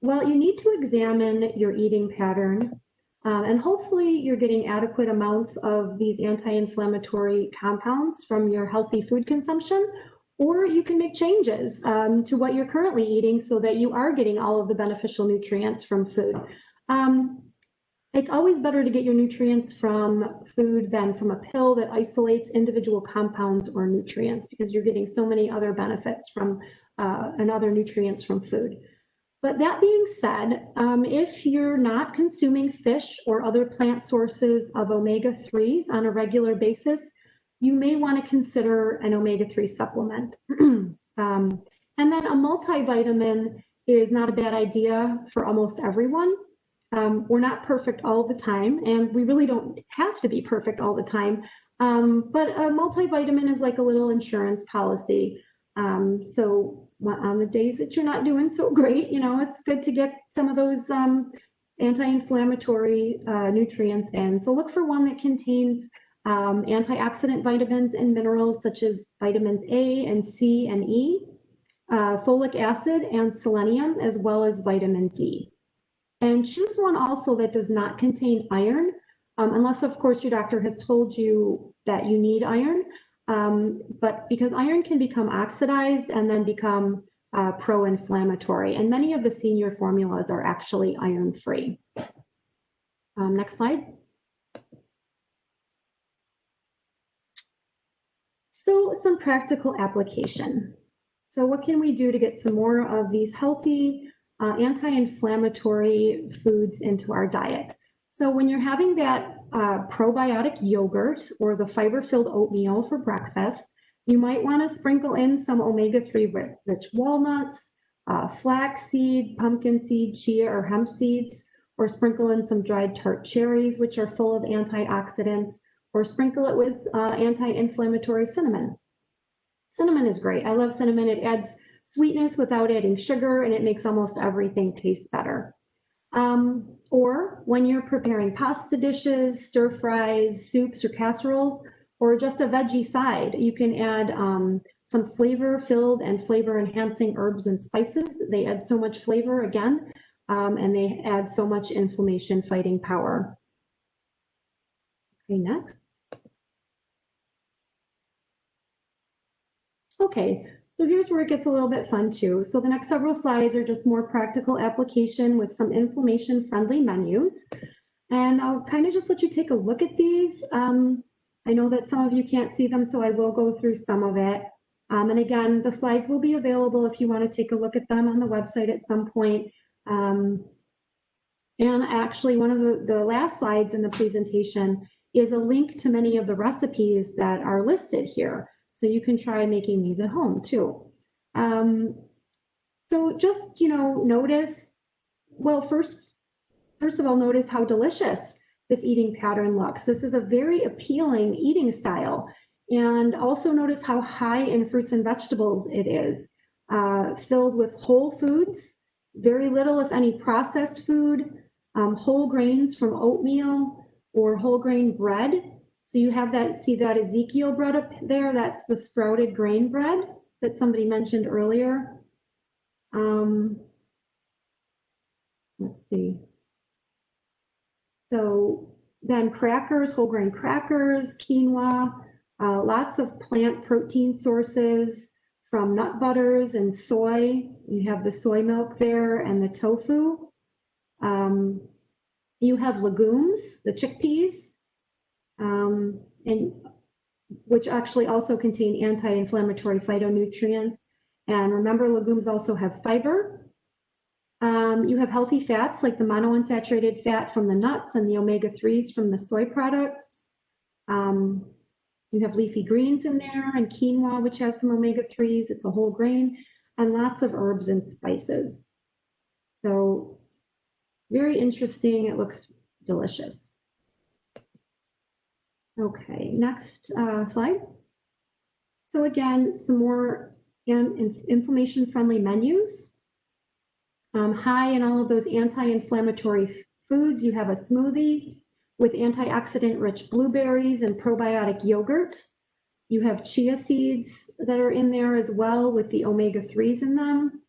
Well, you need to examine your eating pattern, and hopefully you're getting adequate amounts of these anti-inflammatory compounds from your healthy food consumption, or you can make changes to what you're currently eating so that you are getting all of the beneficial nutrients from food. It's always better to get your nutrients from food than from a pill that isolates individual compounds or nutrients, because you're getting so many other benefits from and other nutrients from food. But that being said, if you're not consuming fish or other plant sources of omega-3s on a regular basis, you may want to consider an omega-3 supplement. And then a multivitamin is not a bad idea for almost everyone. We're not perfect all the time, and we really don't have to be perfect all the time. But a multivitamin is like a little insurance policy. So on the days that you're not doing so great, it's good to get some of those anti-inflammatory nutrients in. So look for one that contains antioxidant vitamins and minerals such as vitamins A and C and E, folic acid and selenium, as well as vitamin D. And choose one also that does not contain iron, unless of course your doctor has told you that you need iron. But because iron can become oxidized and then become pro-inflammatory, and many of the senior formulas are actually iron-free. Next slide. So some practical application. So what can we do to get some more of these healthy anti-inflammatory foods into our diet? So when you're having that probiotic yogurt or the fiber-filled oatmeal for breakfast, you might want to sprinkle in some omega-3 rich walnuts, flax seed, pumpkin seed, chia or hemp seeds, or sprinkle in some dried tart cherries, which are full of antioxidants, or sprinkle it with anti-inflammatory cinnamon. Cinnamon is great. I love cinnamon. It adds sweetness without adding sugar, and it makes almost everything taste better. Or when you're preparing pasta dishes, stir fries, soups, or casseroles, or just a veggie side, you can add some flavor-filled and flavor-enhancing herbs and spices. They add so much flavor again, and they add so much inflammation-fighting power. Okay, next. Okay, so here's where it gets a little bit fun too. So the next several slides are just more practical application with some inflammation-friendly menus. And I'll kind of just let you take a look at these. I know that some of you can't see them, so I will go through some of it. And again, the slides will be available if you want to take a look at them on the website at some point. And actually, one of the last slides in the presentation is a link to many of the recipes that are listed here. So you can try making these at home too. So just, notice, well, first of all, notice how delicious this eating pattern looks. This is a very appealing eating style. And also notice how high in fruits and vegetables it is, filled with whole foods, very little, if any, processed food, whole grains from oatmeal or whole grain bread. So you have that, see that Ezekiel bread up there? That's the sprouted grain bread that somebody mentioned earlier. Let's see. So then crackers, whole grain crackers, quinoa, lots of plant protein sources from nut butters and soy. You have the soy milk there and the tofu. You have legumes, the chickpeas, and which actually also contain anti-inflammatory phytonutrients. And remember, legumes also have fiber. You have healthy fats like the monounsaturated fat from the nuts and the omega-3s from the soy products. You have leafy greens in there and quinoa, which has some omega-3s. It's a whole grain, and lots of herbs and spices. So very interesting. It looks delicious. Okay, next slide. So again, some more inflammation-friendly menus. High in all of those anti-inflammatory foods, you have a smoothie with antioxidant-rich blueberries and probiotic yogurt. You have chia seeds that are in there as well with the omega-3s in them.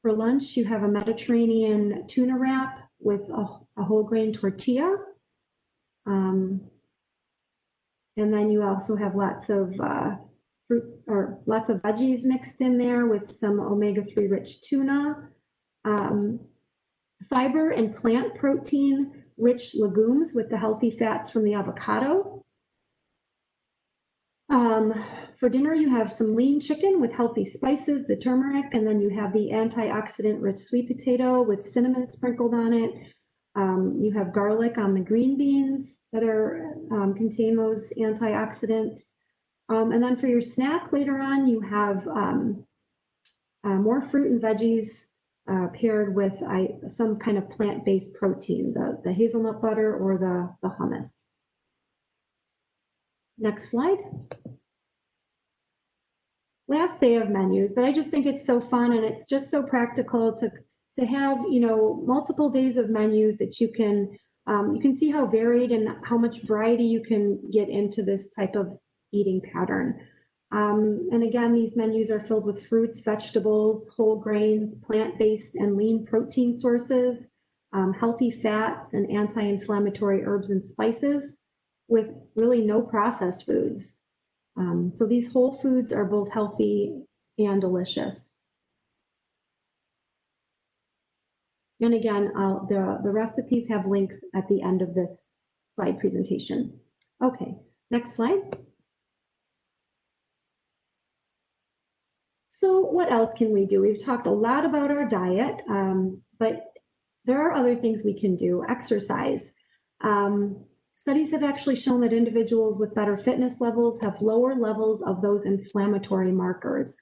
For lunch, you have a Mediterranean tuna wrap with a whole grain tortilla. And then you also have lots of fruit or lots of veggies mixed in there with some omega-3 rich tuna. Fiber and plant protein rich legumes with the healthy fats from the avocado. For dinner, you have some lean chicken with healthy spices, the turmeric, and then you have the antioxidant rich sweet potato with cinnamon sprinkled on it. You have garlic on the green beans that are contain those antioxidants. And then for your snack later on, you have more fruit and veggies paired with some kind of plant-based protein, the hazelnut butter or the hummus. Next slide. Last day of menus, but I just think it's so fun and it's just so practical to have, multiple days of menus that you can see how varied and how much variety you can get into this type of eating pattern. And again, these menus are filled with fruits, vegetables, whole grains, plant-based and lean protein sources, healthy fats and anti-inflammatory herbs and spices with really no processed foods. So these whole foods are both healthy and delicious. And again, the recipes have links at the end of this slide presentation. Okay, next slide. So what else can we do? We've talked a lot about our diet, but there are other things we can do. Exercise. Studies have actually shown that individuals with better fitness levels have lower levels of those inflammatory markers.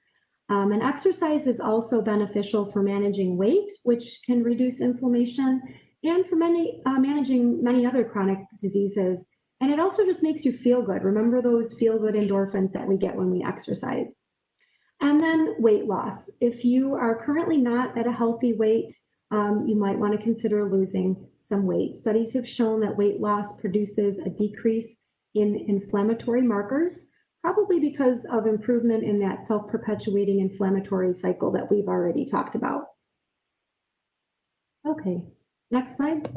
And exercise is also beneficial for managing weight, which can reduce inflammation, and for managing many other chronic diseases. And it also just makes you feel good. Remember those feel-good endorphins that we get when we exercise. And then weight loss. If you are currently not at a healthy weight, you might want to consider losing some weight. Studies have shown that weight loss produces a decrease in inflammatory markers, probably because of improvement in that self-perpetuating inflammatory cycle that we've already talked about. Okay, next slide.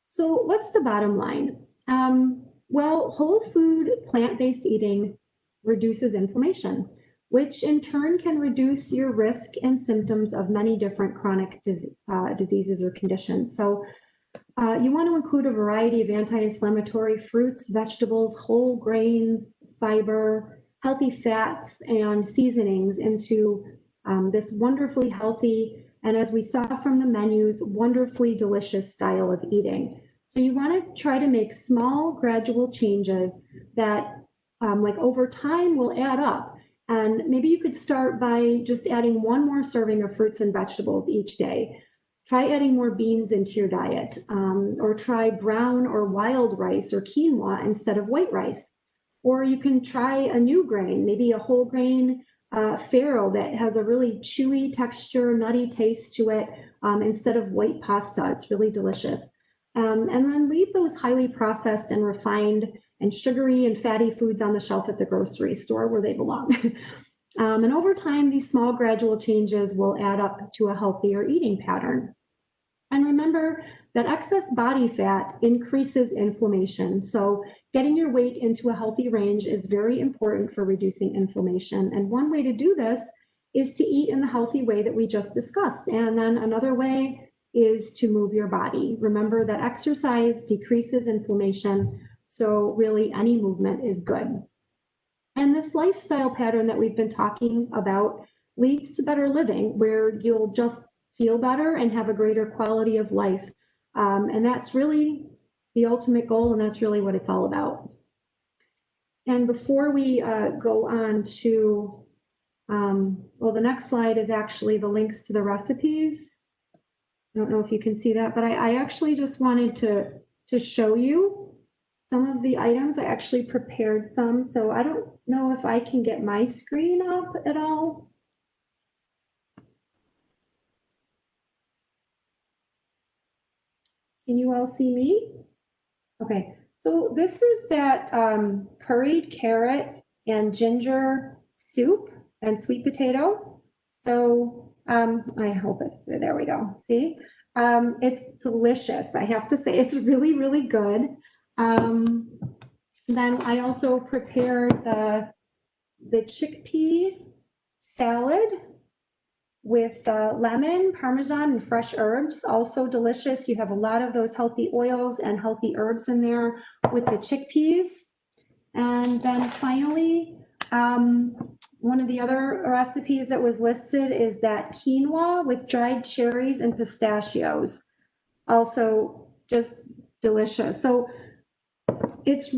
So what's the bottom line? Well, whole food, plant-based eating reduces inflammation, which in turn can reduce your risk and symptoms of many different chronic diseases or conditions. So you want to include a variety of anti-inflammatory fruits, vegetables, whole grains, fiber, healthy fats, and seasonings into this wonderfully healthy, and as we saw from the menus, wonderfully delicious style of eating. So you want to try to make small, gradual changes that like over time will add up. And maybe you could start by just adding one more serving of fruits and vegetables each day. Try adding more beans into your diet, or try brown or wild rice or quinoa instead of white rice. Or you can try a new grain, maybe a whole grain farro that has a really chewy texture, nutty taste to it, instead of white pasta. It's really delicious. And then leave those highly processed and refined and sugary and fatty foods on the shelf at the grocery store where they belong. And over time, these small gradual changes will add up to a healthier eating pattern. And remember that excess body fat increases inflammation. So getting your weight into a healthy range is very important for reducing inflammation. And one way to do this is to eat in the healthy way that we just discussed. And then another way is to move your body. Remember that exercise decreases inflammation, so really any movement is good. And this lifestyle pattern that we've been talking about leads to better living, where you'll just feel better and have a greater quality of life. And that's really the ultimate goal, and that's really what it's all about. And before we go on to, well, the next slide is actually the links to the recipes. I don't know if you can see that, but I actually just wanted to show you some of the items. I actually prepared some, so I don't know if I can get my screen up at all. Can you all see me? Okay, so this is that curried carrot and ginger soup and sweet potato. So I hope it, there we go, see? It's delicious, I have to say, it's really, really good. Then I also prepared the chickpea salad with lemon, Parmesan, and fresh herbs, also delicious. You have a lot of those healthy oils and healthy herbs in there with the chickpeas. And then finally, one of the other recipes that was listed is that quinoa with dried cherries and pistachios. Also just delicious. So it's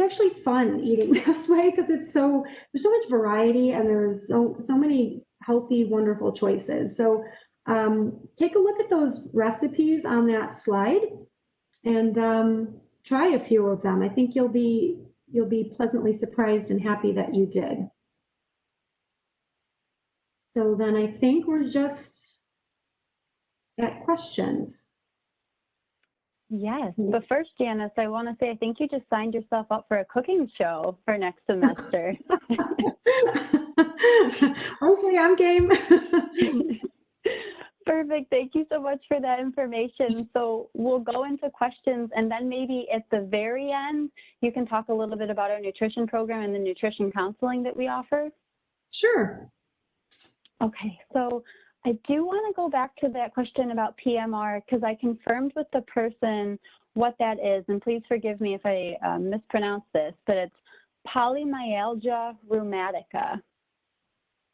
actually fun eating this way because there's so much variety and there's so many healthy, wonderful choices. So take a look at those recipes on that slide and try a few of them. I think you'll be pleasantly surprised and happy that you did. So then I think we're just at questions. Yes, but first, Janice, I want to say I think you just signed yourself up for a cooking show for next semester. Okay, I'm game. Perfect. Thank you so much for that information. So we'll go into questions, and then maybe at the very end, you can talk a little bit about our nutrition program and the nutrition counseling that we offer. Sure. Okay, so I do want to go back to that question about PMR because I confirmed with the person what that is, and please forgive me if I mispronounce this, but it's polymyalgia rheumatica,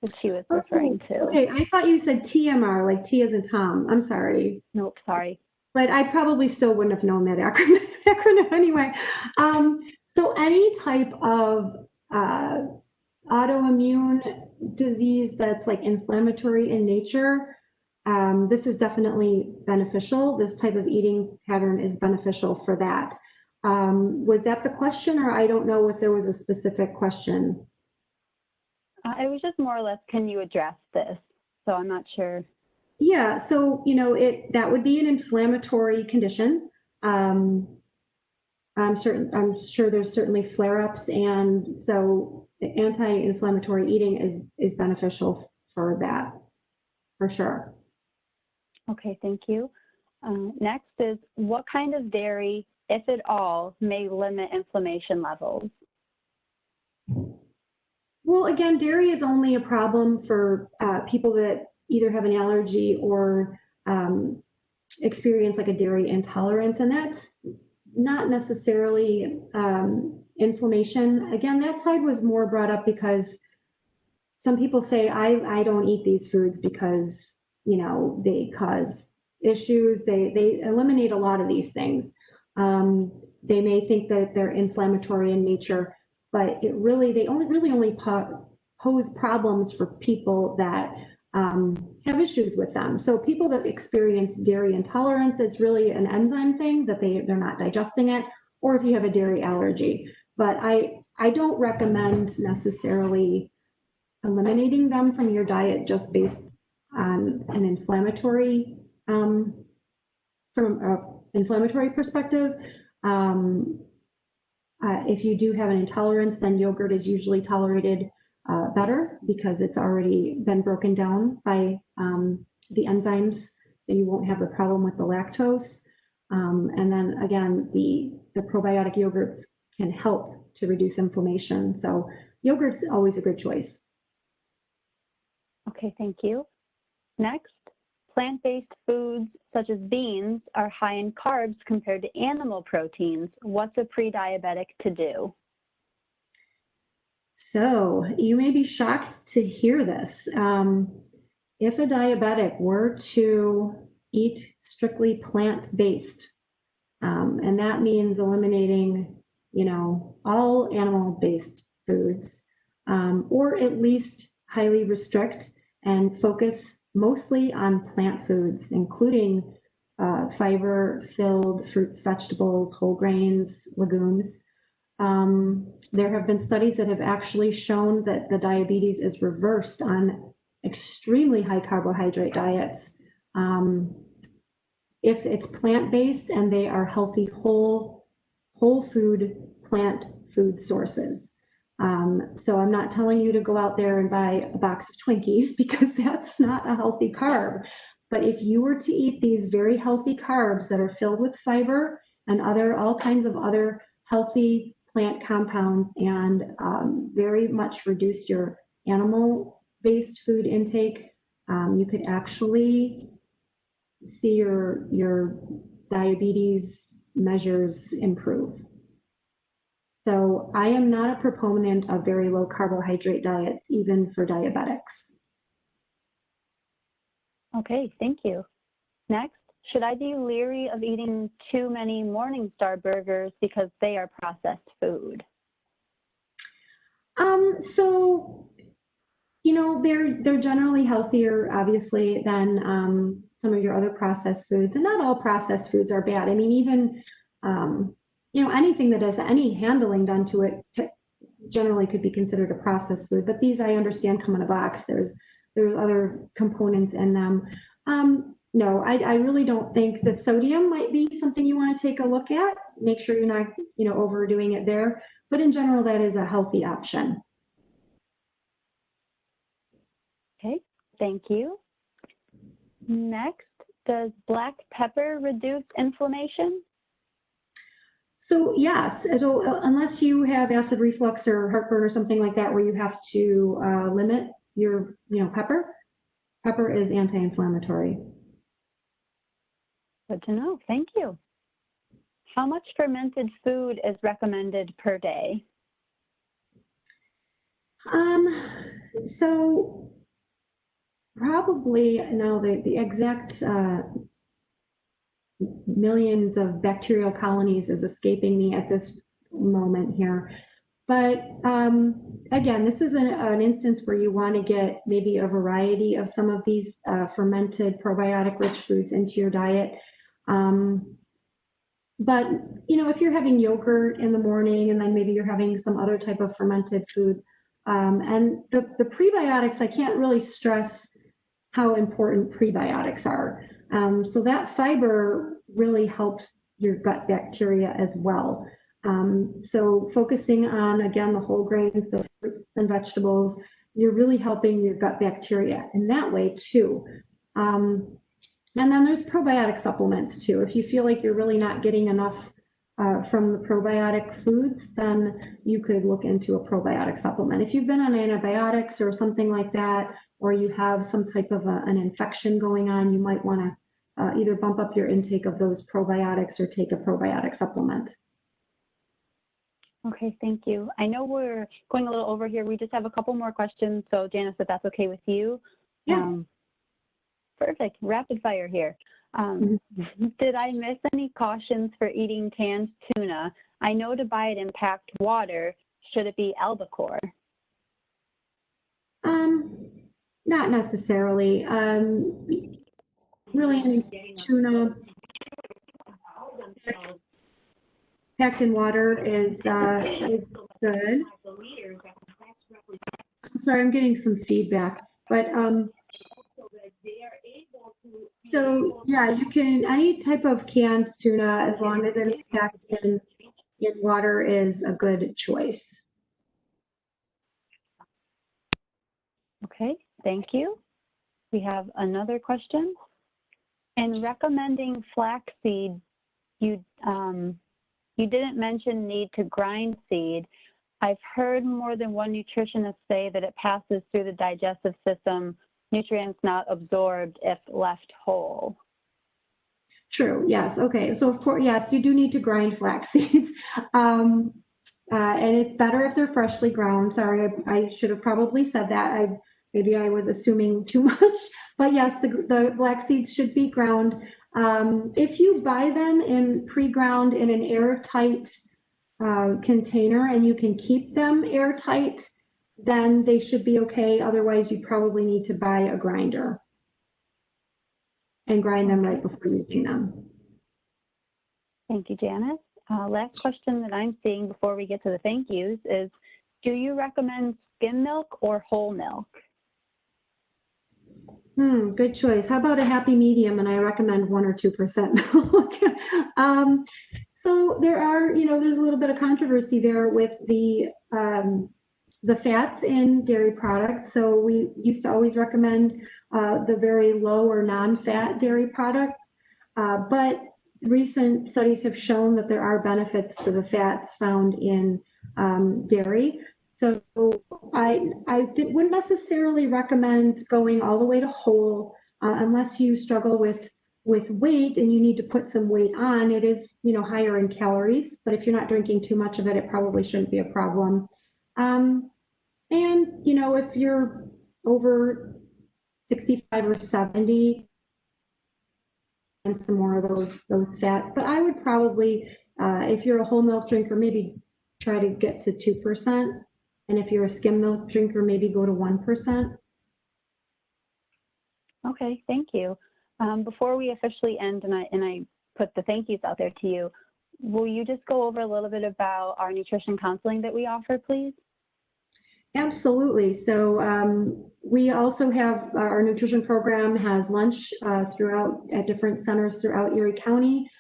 which she was referring to. Okay, I thought you said TMR, like T as in Tom. I'm sorry. Nope, sorry. But I probably still wouldn't have known that acronym anyway. So any type of autoimmune disease that's like inflammatory in nature, this is definitely beneficial. This type of eating pattern is beneficial for that. Was that the question, or I don't know if there was a specific question? It was just more or less, can you address this? So I'm not sure. Yeah, so, that would be an inflammatory condition. I'm sure there's certainly flare-ups, and so anti-inflammatory eating is beneficial for that, for sure. Okay, thank you. Next is, what kind of dairy, if at all, may limit inflammation levels? Well, again, dairy is only a problem for people that either have an allergy or experience like a dairy intolerance, and that's not necessarily inflammation. Again, that side was more brought up because some people say, I don't eat these foods because, they cause issues. They eliminate a lot of these things. They may think that they're inflammatory in nature, but they only pose problems for people that have issues with them. So people that experience dairy intolerance, it's really an enzyme thing that they're not digesting it, or if you have a dairy allergy. But I don't recommend necessarily eliminating them from your diet just based on an inflammatory, from an inflammatory perspective. If you do have an intolerance, then yogurt is usually tolerated better because it's already been broken down by the enzymes, so you won't have the problem with the lactose. And then again, the probiotic yogurts can help to reduce inflammation. So yogurt's always a good choice. Okay, thank you. Next, plant-based foods such as beans are high in carbs compared to animal proteins. What's a pre-diabetic to do? So you may be shocked to hear this. If a diabetic were to eat strictly plant-based, and that means eliminating, all animal-based foods, or at least highly restrict and focus mostly on plant foods, including fiber-filled fruits, vegetables, whole grains, legumes. There have been studies that have actually shown that the diabetes is reversed on extremely high carbohydrate diets. If it's plant-based and they are healthy, whole food, plant food sources. So I'm not telling you to go out there and buy a box of Twinkies because that's not a healthy carb. But if you were to eat these very healthy carbs that are filled with fiber and all kinds of other healthy plant compounds, and very much reduce your animal-based food intake, you could actually see your diabetes measures improve. So I am not a proponent of very low carbohydrate diets, even for diabetics. Okay, thank you. Next, should I be leery of eating too many Morningstar burgers because they are processed food? So, they're generally healthier, obviously, than some of your other processed foods. And not all processed foods are bad. I mean, even anything that has any handling done to it generally could be considered a processed food. But these, I understand, come in a box. There's other components in them. No, I really don't think that sodium might be something you want to take a look at. Make sure you're not, overdoing it there. But in general, that is a healthy option. Okay, thank you. Next, does black pepper reduce inflammation? So yes, unless you have acid reflux or heartburn or something like that, where you have to limit your, pepper. Pepper is anti-inflammatory. Good to know. Thank you. How much fermented food is recommended per day? So probably now the exact millions of bacterial colonies is escaping me at this moment here. But again, this is an instance where you want to get maybe a variety of some of these fermented probiotic-rich foods into your diet. But, you know, if you're having yogurt in the morning and then maybe you're having some other type of fermented food, and the prebiotics, I can't really stress how important prebiotics are. So that fiber really helps your gut bacteria as well. So focusing on, again, the whole grains, the fruits and vegetables, you're really helping your gut bacteria in that way too. And then there's probiotic supplements too. If you feel like you're really not getting enough from the probiotic foods, then you could look into a probiotic supplement. If you've been on antibiotics or something like that, or you have some type of an infection going on, you might want to either bump up your intake of those probiotics or take a probiotic supplement. Okay, thank you. I know we're going a little over here. We just have a couple more questions. So Janice, if that's okay with you. Yeah. Perfect, rapid fire here. Did I miss any cautions for eating canned tuna? I know to buy it in packed water. Should it be albacore? Not necessarily. Really, any tuna packed in water is good. Sorry, I'm getting some feedback, but so yeah, you can, any type of canned tuna, as long as it's packed in water, is a good choice. Okay, thank you. We have another question. In recommending flaxseed, you didn't mention need to grind seed. I've heard more than one nutritionist say that it passes through the digestive system, nutrients not absorbed if left whole. True, yes, okay. So of course, yes, you do need to grind flax seeds. And it's better if they're freshly ground. Sorry, I should have probably said that. Maybe I was assuming too much, but yes, the flax seeds should be ground. If you buy them in pre-ground in an airtight container and you can keep them airtight, then they should be okay. Otherwise, you probably need to buy a grinder and grind them right before using them. Thank you, Janice. Last question that I'm seeing before we get to the thank yous is, do you recommend skim milk or whole milk? Good choice. How about a happy medium? And I recommend 1 or 2% milk. So there are, there's a little bit of controversy there with the fats in dairy products. So we used to always recommend the very low or non-fat dairy products, but recent studies have shown that there are benefits to the fats found in dairy. So I wouldn't necessarily recommend going all the way to whole unless you struggle with weight and you need to put some weight on. It is, higher in calories, but if you're not drinking too much of it, it probably shouldn't be a problem. And, if you're over 65 or 70, and some more of those fats, but I would probably, if you're a whole milk drinker, maybe try to get to 2%. And if you're a skim milk drinker, maybe go to 1%. Okay, thank you. Before we officially end and I put the thank yous out there to you, will you just go over a little bit about our nutrition counseling that we offer, please? Absolutely. So we also have our nutrition program has lunch throughout at different centers throughout Erie County.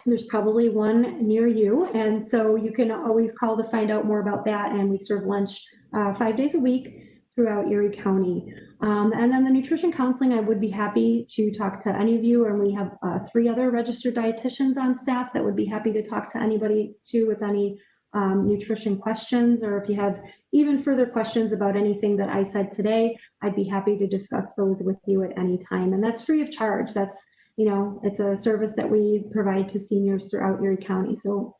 There's probably one near you, and so you can always call to find out more about that. And we serve lunch 5 days a week throughout Erie County. And then the nutrition counseling, I would be happy to talk to any of you, and we have 3 other registered dietitians on staff that would be happy to talk to anybody too with any nutrition questions, or if you have even further questions about anything that I said today, I'd be happy to discuss those with you at any time. And that's free of charge. That's, it's a service that we provide to seniors throughout Erie County. So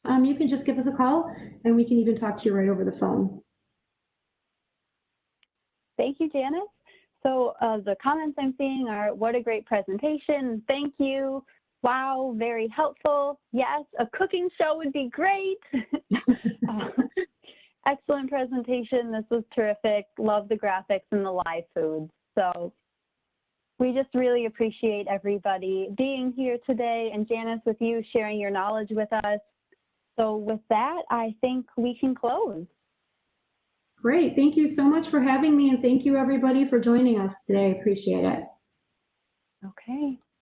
you can just give us a call and we can even talk to you right over the phone. Thank you, Janice. So the comments I'm seeing are, what a great presentation. Thank you. Wow, very helpful. Yes, a cooking show would be great. Excellent presentation. This was terrific. Love the graphics and the live foods. So we just really appreciate everybody being here today, and Janice, with you sharing your knowledge with us. So with that, I think we can close. Great. Thank you so much for having me, and thank you everybody for joining us today. Appreciate it. Okay.